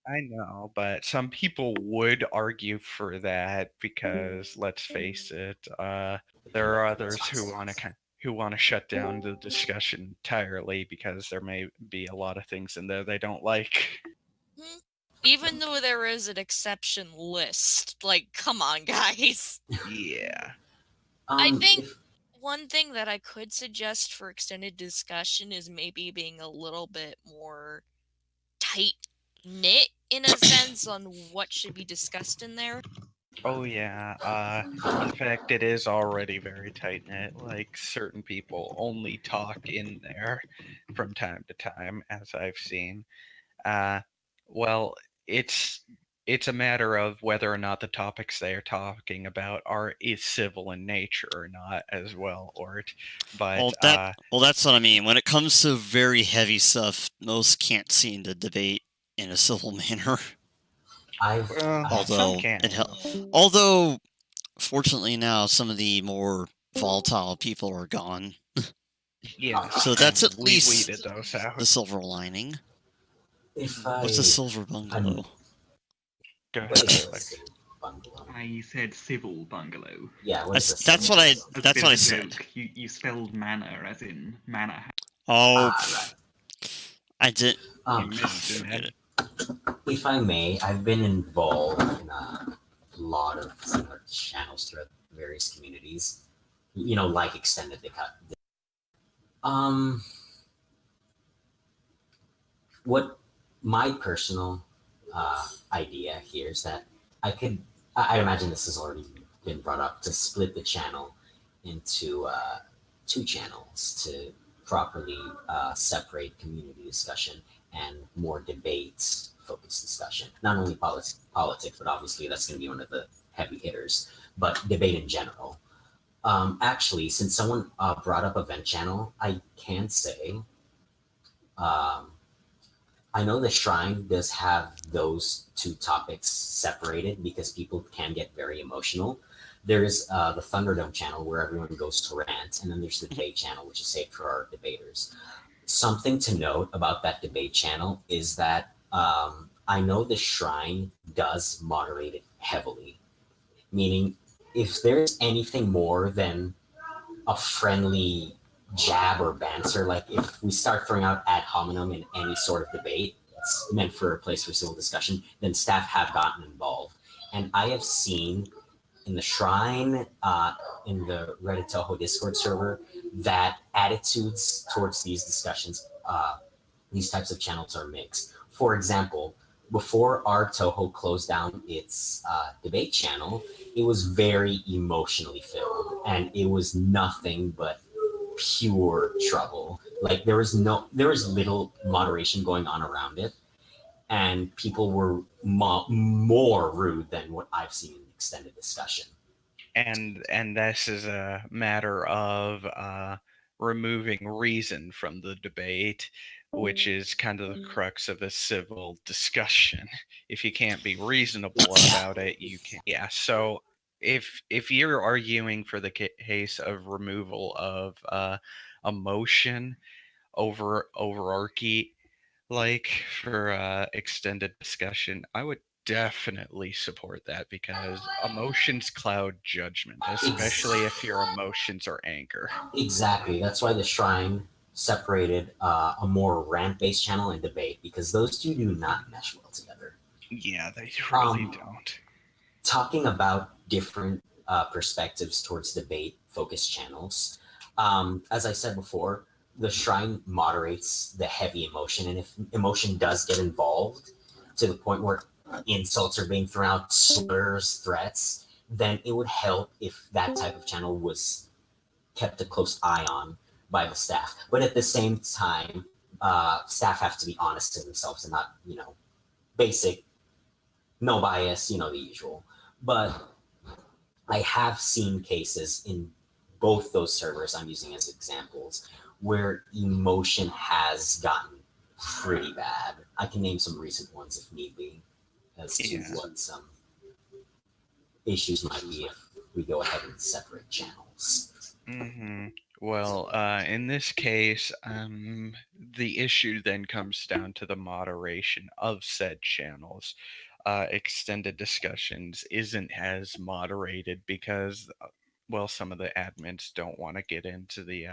I know, but some people would argue for that because let's face it, there are others who want to shut down the discussion entirely because there may be a lot of things in there they don't like. Even though there is an exception list, like, come on, guys. Yeah. I think one thing that I could suggest for extended discussion is maybe being a little bit more tight-knit, in a sense, on what should be discussed in there. Oh yeah, in fact it is already very tight-knit, like certain people only talk in there from time to time, as I've seen. Well, it's a matter of whether or not the topics they are talking about is civil in nature or not as well, Ort. But well, that's what I mean. When it comes to very heavy stuff, most can't seem to debate in a civil manner. Although, fortunately now some of the more volatile people are gone. Yeah. So that's at least weeded those out. The silver lining. What's a silver bungalow? Go ahead. I said civil bungalow. Yeah, that's what I said. You spelled manor as in manor. Oh, I did. Forget it. If I may, I've been involved in a lot of similar channels throughout various communities. You know, like Extended the Cut. What my personal idea here is that I imagine this has already been brought up, to split the channel into 2 channels to properly separate community discussion and more debates focused discussion. Not only politics, but obviously that's going to be one of the heavy hitters, but debate in general. Actually, since someone brought up Event Channel, I can say I know the Shrine does have those two topics separated because people can get very emotional. There's the Thunderdome channel where everyone goes to rant, and then there's the debate channel, which is saved for our debaters. Something to note about that debate channel is that I know the Shrine does moderate it heavily, meaning if there's anything more than a friendly jab or banter, like if we start throwing out ad hominem in any sort of debate, it's meant for a place for civil discussion, then staff have gotten involved. And I have seen in the Shrine, in the Reddit Toho Discord server, that attitudes towards these discussions, these types of channels are mixed. For example, before our Toho closed down its debate channel, it was very emotionally filled, and it was nothing but pure trouble. Like there was little moderation going on around it, and people were more rude than what I've seen in extended discussion. And this is a matter of removing reason from the debate, which is kind of the crux of a civil discussion. If you can't be reasonable about it, you can. Yeah. So if you're arguing for the case of removal of emotion over overarchy, like for extended discussion, I would definitely support that because emotions cloud judgment, especially if your emotions are anger. Exactly. That's why the Shrine separated a more rant-based channel and debate, because those two do not mesh well together. Yeah, they really don't. Talking about different perspectives towards debate-focused channels, as I said before, the Shrine moderates the heavy emotion, and if emotion does get involved to the point where insults are being thrown out, slurs, threats, then it would help if that type of channel was kept a close eye on by the staff. But at the same time, staff have to be honest to themselves and not, basic, no bias, the usual. But I have seen cases in both those servers I'm using as examples where emotion has gotten pretty bad. I can name some recent ones if need be, as to what some issues might be if we go ahead and separate channels. Mm-hmm. Well, in this case, the issue then comes down to the moderation of said channels. Extended discussions isn't as moderated because, well, some of the admins don't want to get into the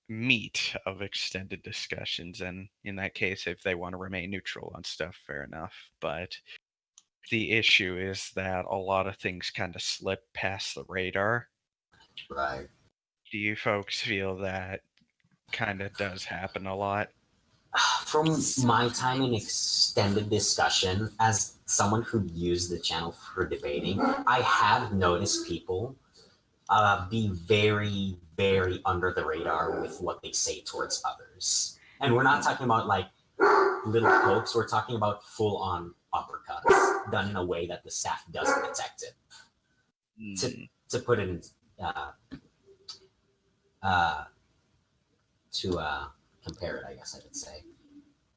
meat of extended discussions, and in that case, if they want to remain neutral on stuff, fair enough. But the issue is that a lot of things kind of slip past the radar. Right. Do you folks feel that kind of does happen a lot? From my time in extended discussion, as someone who used the channel for debating, I have noticed people be very, very under the radar with what they say towards others. And we're not talking about like little pokes, we're talking about full on uppercuts done in a way that the staff doesn't detect it. To put it in, to compare it, I guess I could say.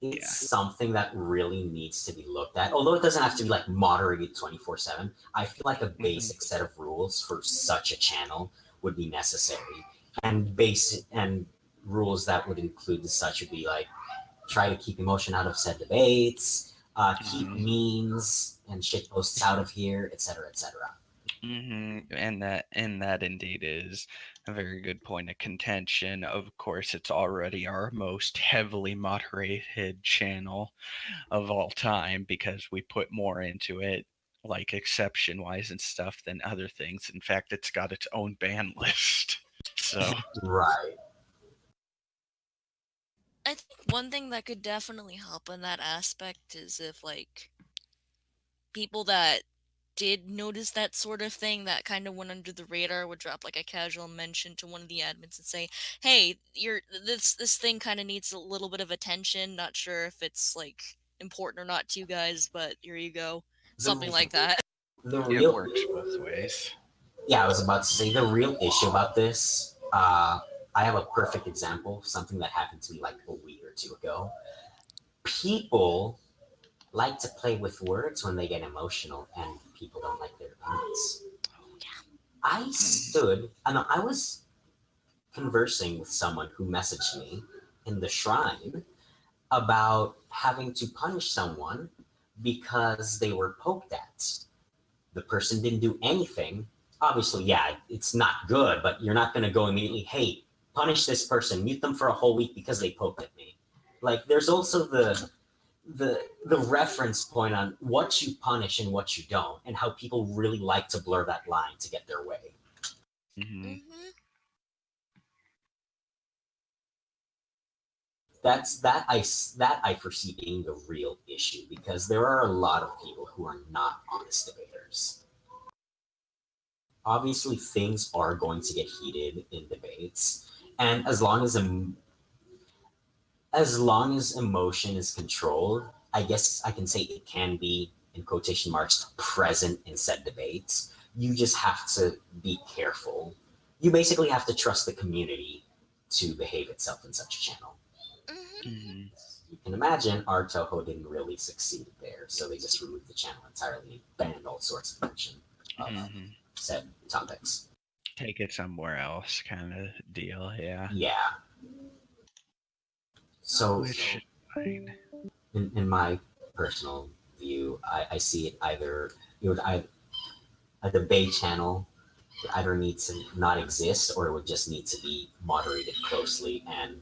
It's something that really needs to be looked at. Although it doesn't have to be like moderated 24/7, I feel like a basic set of rules for such a channel would be necessary. And basic and rules that would include the such would be like try to keep emotion out of said debates, keep memes and shit posts out of here, etc., etc. And that indeed is a very good point of contention. Of course, it's already our most heavily moderated channel of all time because we put more into it, like exception wise and stuff, than other things. In fact, it's got its own ban list. So right. I think one thing that could definitely help in that aspect is if like people that did notice that sort of thing that kind of went under the radar would drop like a casual mention to one of the admins and say, "Hey, this thing kind of needs a little bit of attention. Not sure if it's like important or not to you guys, but here you go." Something like that. The It real works both ways. Yeah, I was about to say the real issue about this. I have a perfect example, something that happened to me like a week or two ago. People like to play with words when they get emotional, and people don't like their opinions. I stood, and I was conversing with someone who messaged me in the shrine about having to punish someone because they were poked at. The person didn't do anything. Obviously, yeah, it's not good, but you're not going to go immediately, hey, punish this person, mute them for a whole week because they poked at me. Like, there's also the reference point on what you punish and what you don't, and how people really like to blur that line to get their way. Mm-hmm. That I foresee being the real issue, because there are a lot of people who are not honest debaters. Obviously, things are going to get heated in debates, and as long as emotion is controlled, I guess I can say it can be, in quotation marks, present in said debates. You just have to be careful. You basically have to trust the community to behave itself in such a channel. Mm-hmm. You can imagine our Toho didn't really succeed there, so they just removed the channel entirely, banned all sorts of mention of said topics. Take it somewhere else, kind of deal. Yeah. Yeah. So, Which is fine. In my personal view, I see it either a debate channel would either need to not exist, or it would just need to be moderated closely, and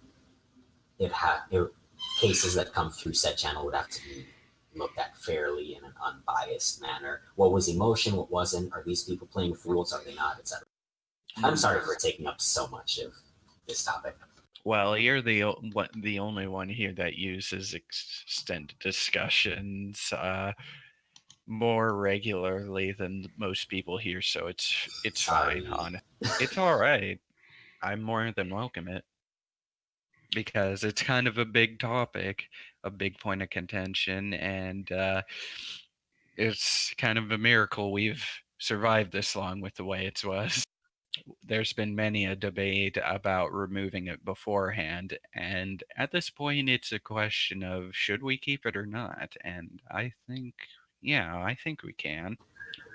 cases that come through said channel would have to be looked at fairly in an unbiased manner. What was emotion? What wasn't? Are these people playing with rules? Are they not? Etc. I'm sorry for taking up so much of this topic. Well, you're the only one here that uses extended discussions more regularly than most people here, so it's fine. It's all right. I'm more than welcome it, because it's kind of a big topic, a big point of contention, and it's kind of a miracle we've survived this long with the way it was. There's been many a debate about removing it beforehand, and at this point it's a question of should we keep it or not, and I think we can.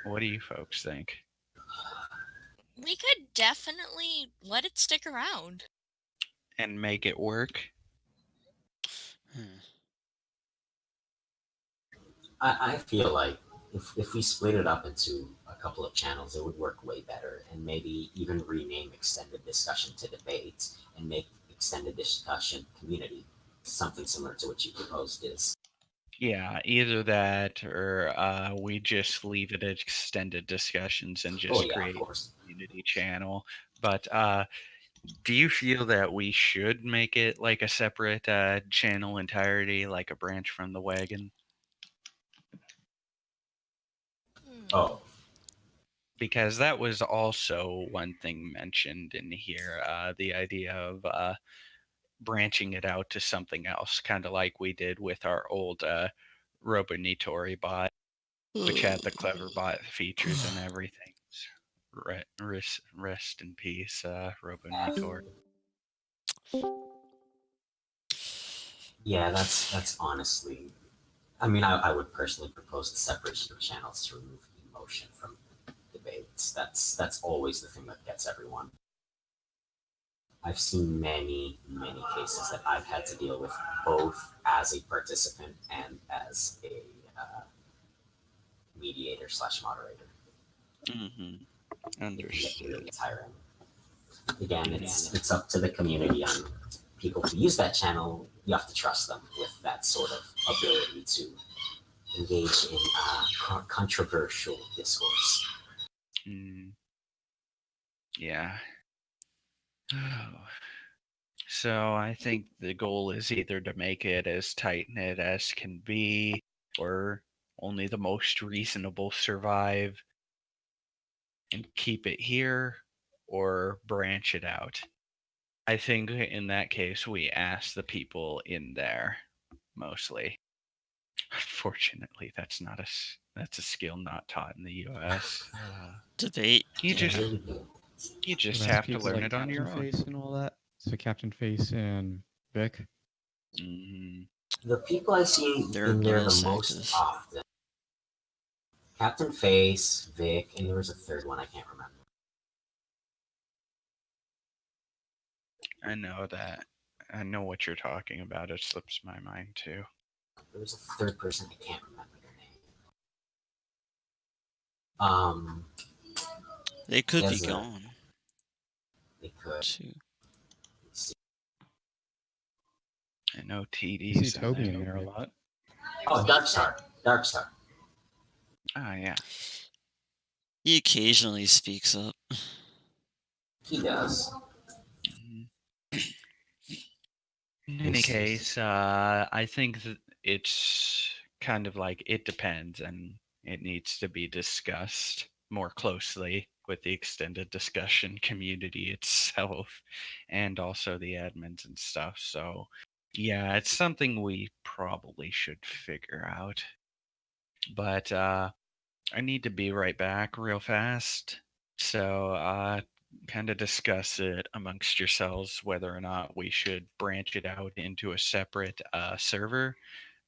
What do you folks think? We could definitely let it stick around and make it work. I feel like if we split it up into a couple of channels, it would work way better, and maybe even rename extended discussion to debate and make extended discussion community, something similar to what you proposed is. Yeah, either that or we just leave it at extended discussions and just create a community channel. But do you feel that we should make it like a separate channel entirety, like a branch from the wagon? Oh. Because that was also one thing mentioned in here, the idea of branching it out to something else, kind of like we did with our old Robonitori bot, which had the clever bot features and everything. Rest in peace, Robonitori. Yeah, that's honestly. I mean, I would personally propose the separation of channels to remove emotion from debates. That's always the thing that gets everyone. I've seen many cases that I've had to deal with, both as a participant and as a mediator / moderator. Understood. Again, it's up to the community on people who use that channel. You have to trust them with that sort of ability to engage in controversial discourse. Yeah. So I think the goal is either to make it as tight-knit as can be, or only the most reasonable survive and keep it here, or branch it out. I think in that case, we ask the people in there mostly. Unfortunately, that's a skill not taught in the U.S. Debate. You just That's have to people learn like it on your Captain own. Face and all that. So Captain Face and Vic. The people I see They're in there not the as most active. often. Captain Face, Vic, and there was a third one I can't remember. I know that. I know what you're talking about. It slips my mind too. There was a third person I can't remember their name. They could be Ezra. gone. They could. Too. I know You TD's see Toby in there a lot. Oh, Darkstar. Darkstar. Oh, yeah. He occasionally speaks up. He does. In any case, I think that it's kind of like it depends, and it needs to be discussed more closely with the extended discussion community itself and also the admins and stuff. So, yeah, it's something we probably should figure out. But I need to be right back real fast. So, kind of discuss it amongst yourselves whether or not we should branch it out into a separate server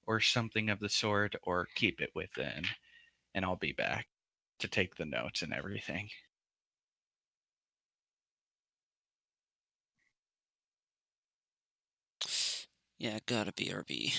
or something of the sort, or keep it within. And I'll be back to take the notes and everything. Yeah, gotta BRB.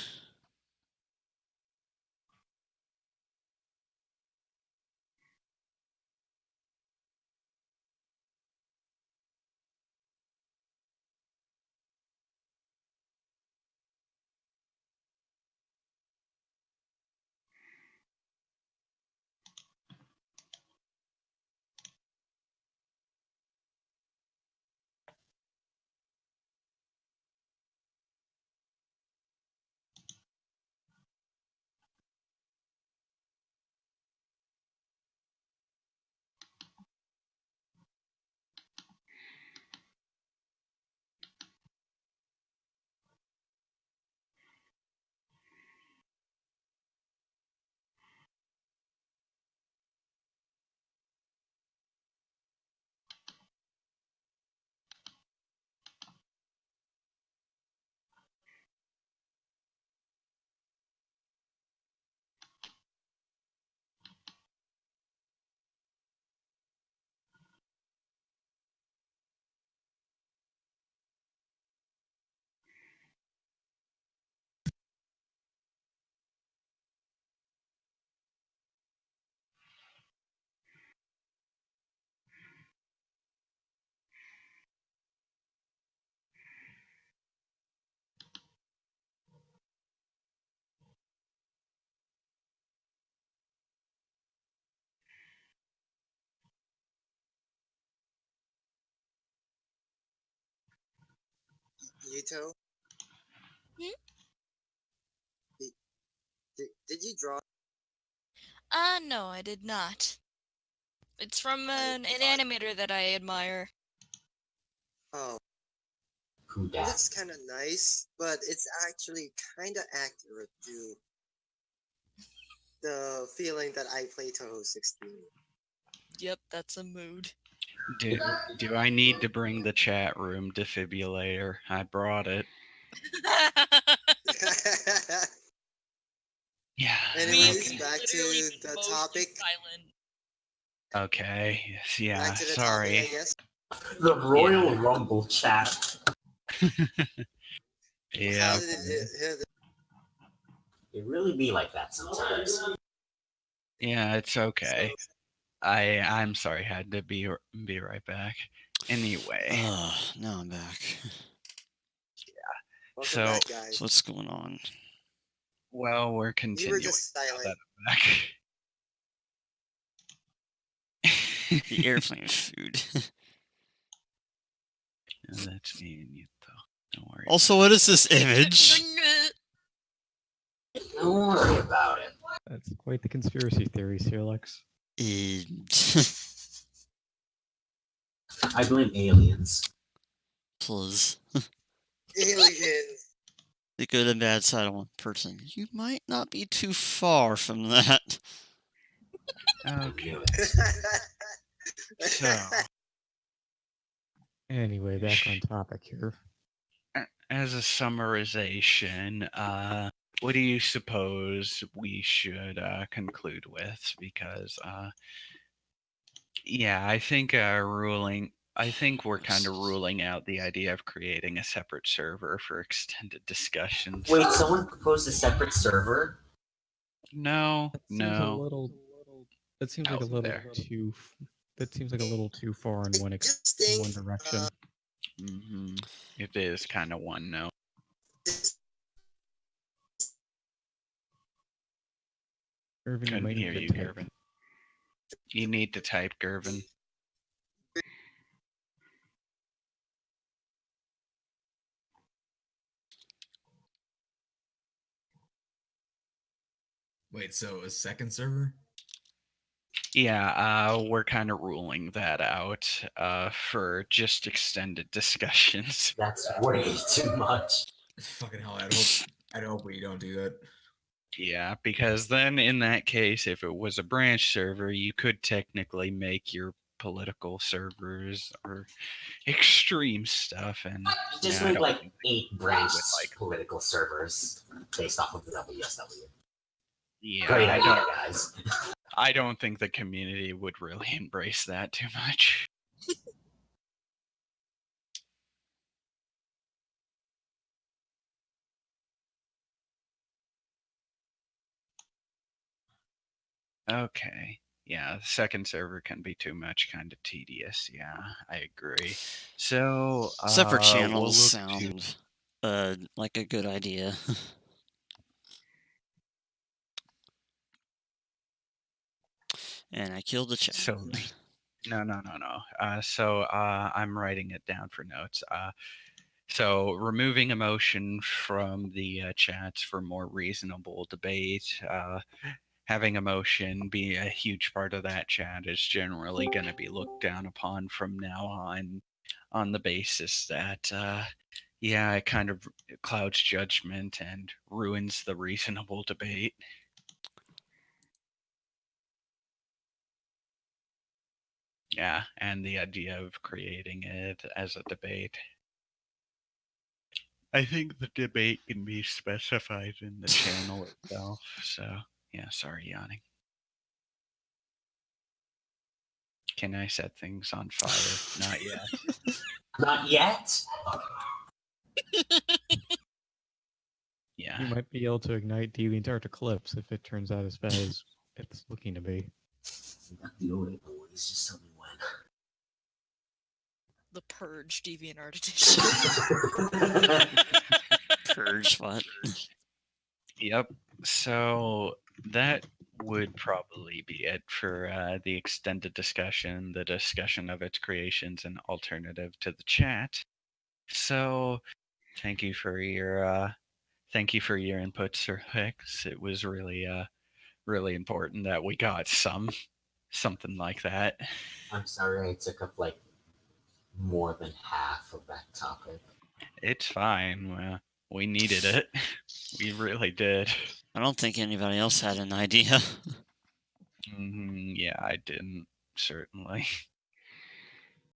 Yuto? Did you draw? No, I did not. It's from an animator that I admire. Oh. Who It dat? looks kind of nice, but it's actually kind of accurate to the feeling that I play Toho 16. Yep, that's a mood. Do I need to bring the chat room defibrillator? I brought it. Yeah. Anyways, Okay. back to the topic. Okay. Yeah. Back to the Sorry. topic, I guess. The Royal Rumble chat. Yeah. How did it really be like that sometimes. Yeah, it's okay. I'm sorry. Had to be right back. Anyway. Now I'm back. Yeah. Welcome So, back, guys. So what's going on? Well, we're You continuing. were just silent. The airplane food. And that's me and you, though. Don't worry. Also, what is this image? Don't worry about it. That's quite the conspiracy theory, Lex. I blame aliens. Plus, Aliens. the good and bad side of one person. You might not be too far from that. Okay. So, Anyway, back on topic here. as a summarization, what do you suppose we should conclude with? Because, yeah, I think we're kind of ruling out the idea of creating a separate server for extended discussions. Wait, someone proposed a separate server? No, no. That seems like a little there. too. That seems like a little too far in one direction. It is kind of one note. Gervin, Couldn't hear you, Gervin. You need to type, Gervin. Wait, so a second server? Yeah, we're kind of ruling that out for just extended discussions. That's way too much. Fucking hell, I'd hope we don't do that. Yeah, because then in that case, if it was a branch server, you could technically make your political servers or extreme stuff, and Just yeah, make like 8 branched political servers based off of the WSW. Yeah, Great idea, guys. I don't think the community would really embrace that too much. Okay. Yeah, the second server can be too much, kind of tedious. Yeah, I agree. So separate we'll channels look sound like a good idea. And I killed the chat. So no. So I'm writing it down for notes. So removing emotion from the chats for more reasonable debate. Having emotion be a huge part of that chat is generally going to be looked down upon from now on the basis that yeah, it kind of clouds judgment and ruins the reasonable debate. Yeah, and the idea of creating it as a debate. I think the debate can be specified in the channel itself. So, yeah, sorry, yawning. Can I set things on fire? Not yet. Not yet? Yeah. You might be able to ignite DeviantArt Eclipse if it turns out as bad as it's looking to be. The old boys, just tell me when. The Purge DeviantArt edition. Purge what? Yep. So that would probably be it for the extended discussion, the discussion of its creations and alternative to the chat. So thank you for your input, Sir Hicks. It was really really important that we got something like that. I'm sorry I took up like more than half of that topic. It's fine. We needed it. We really did. I don't think anybody else had an idea. Yeah, I didn't, certainly.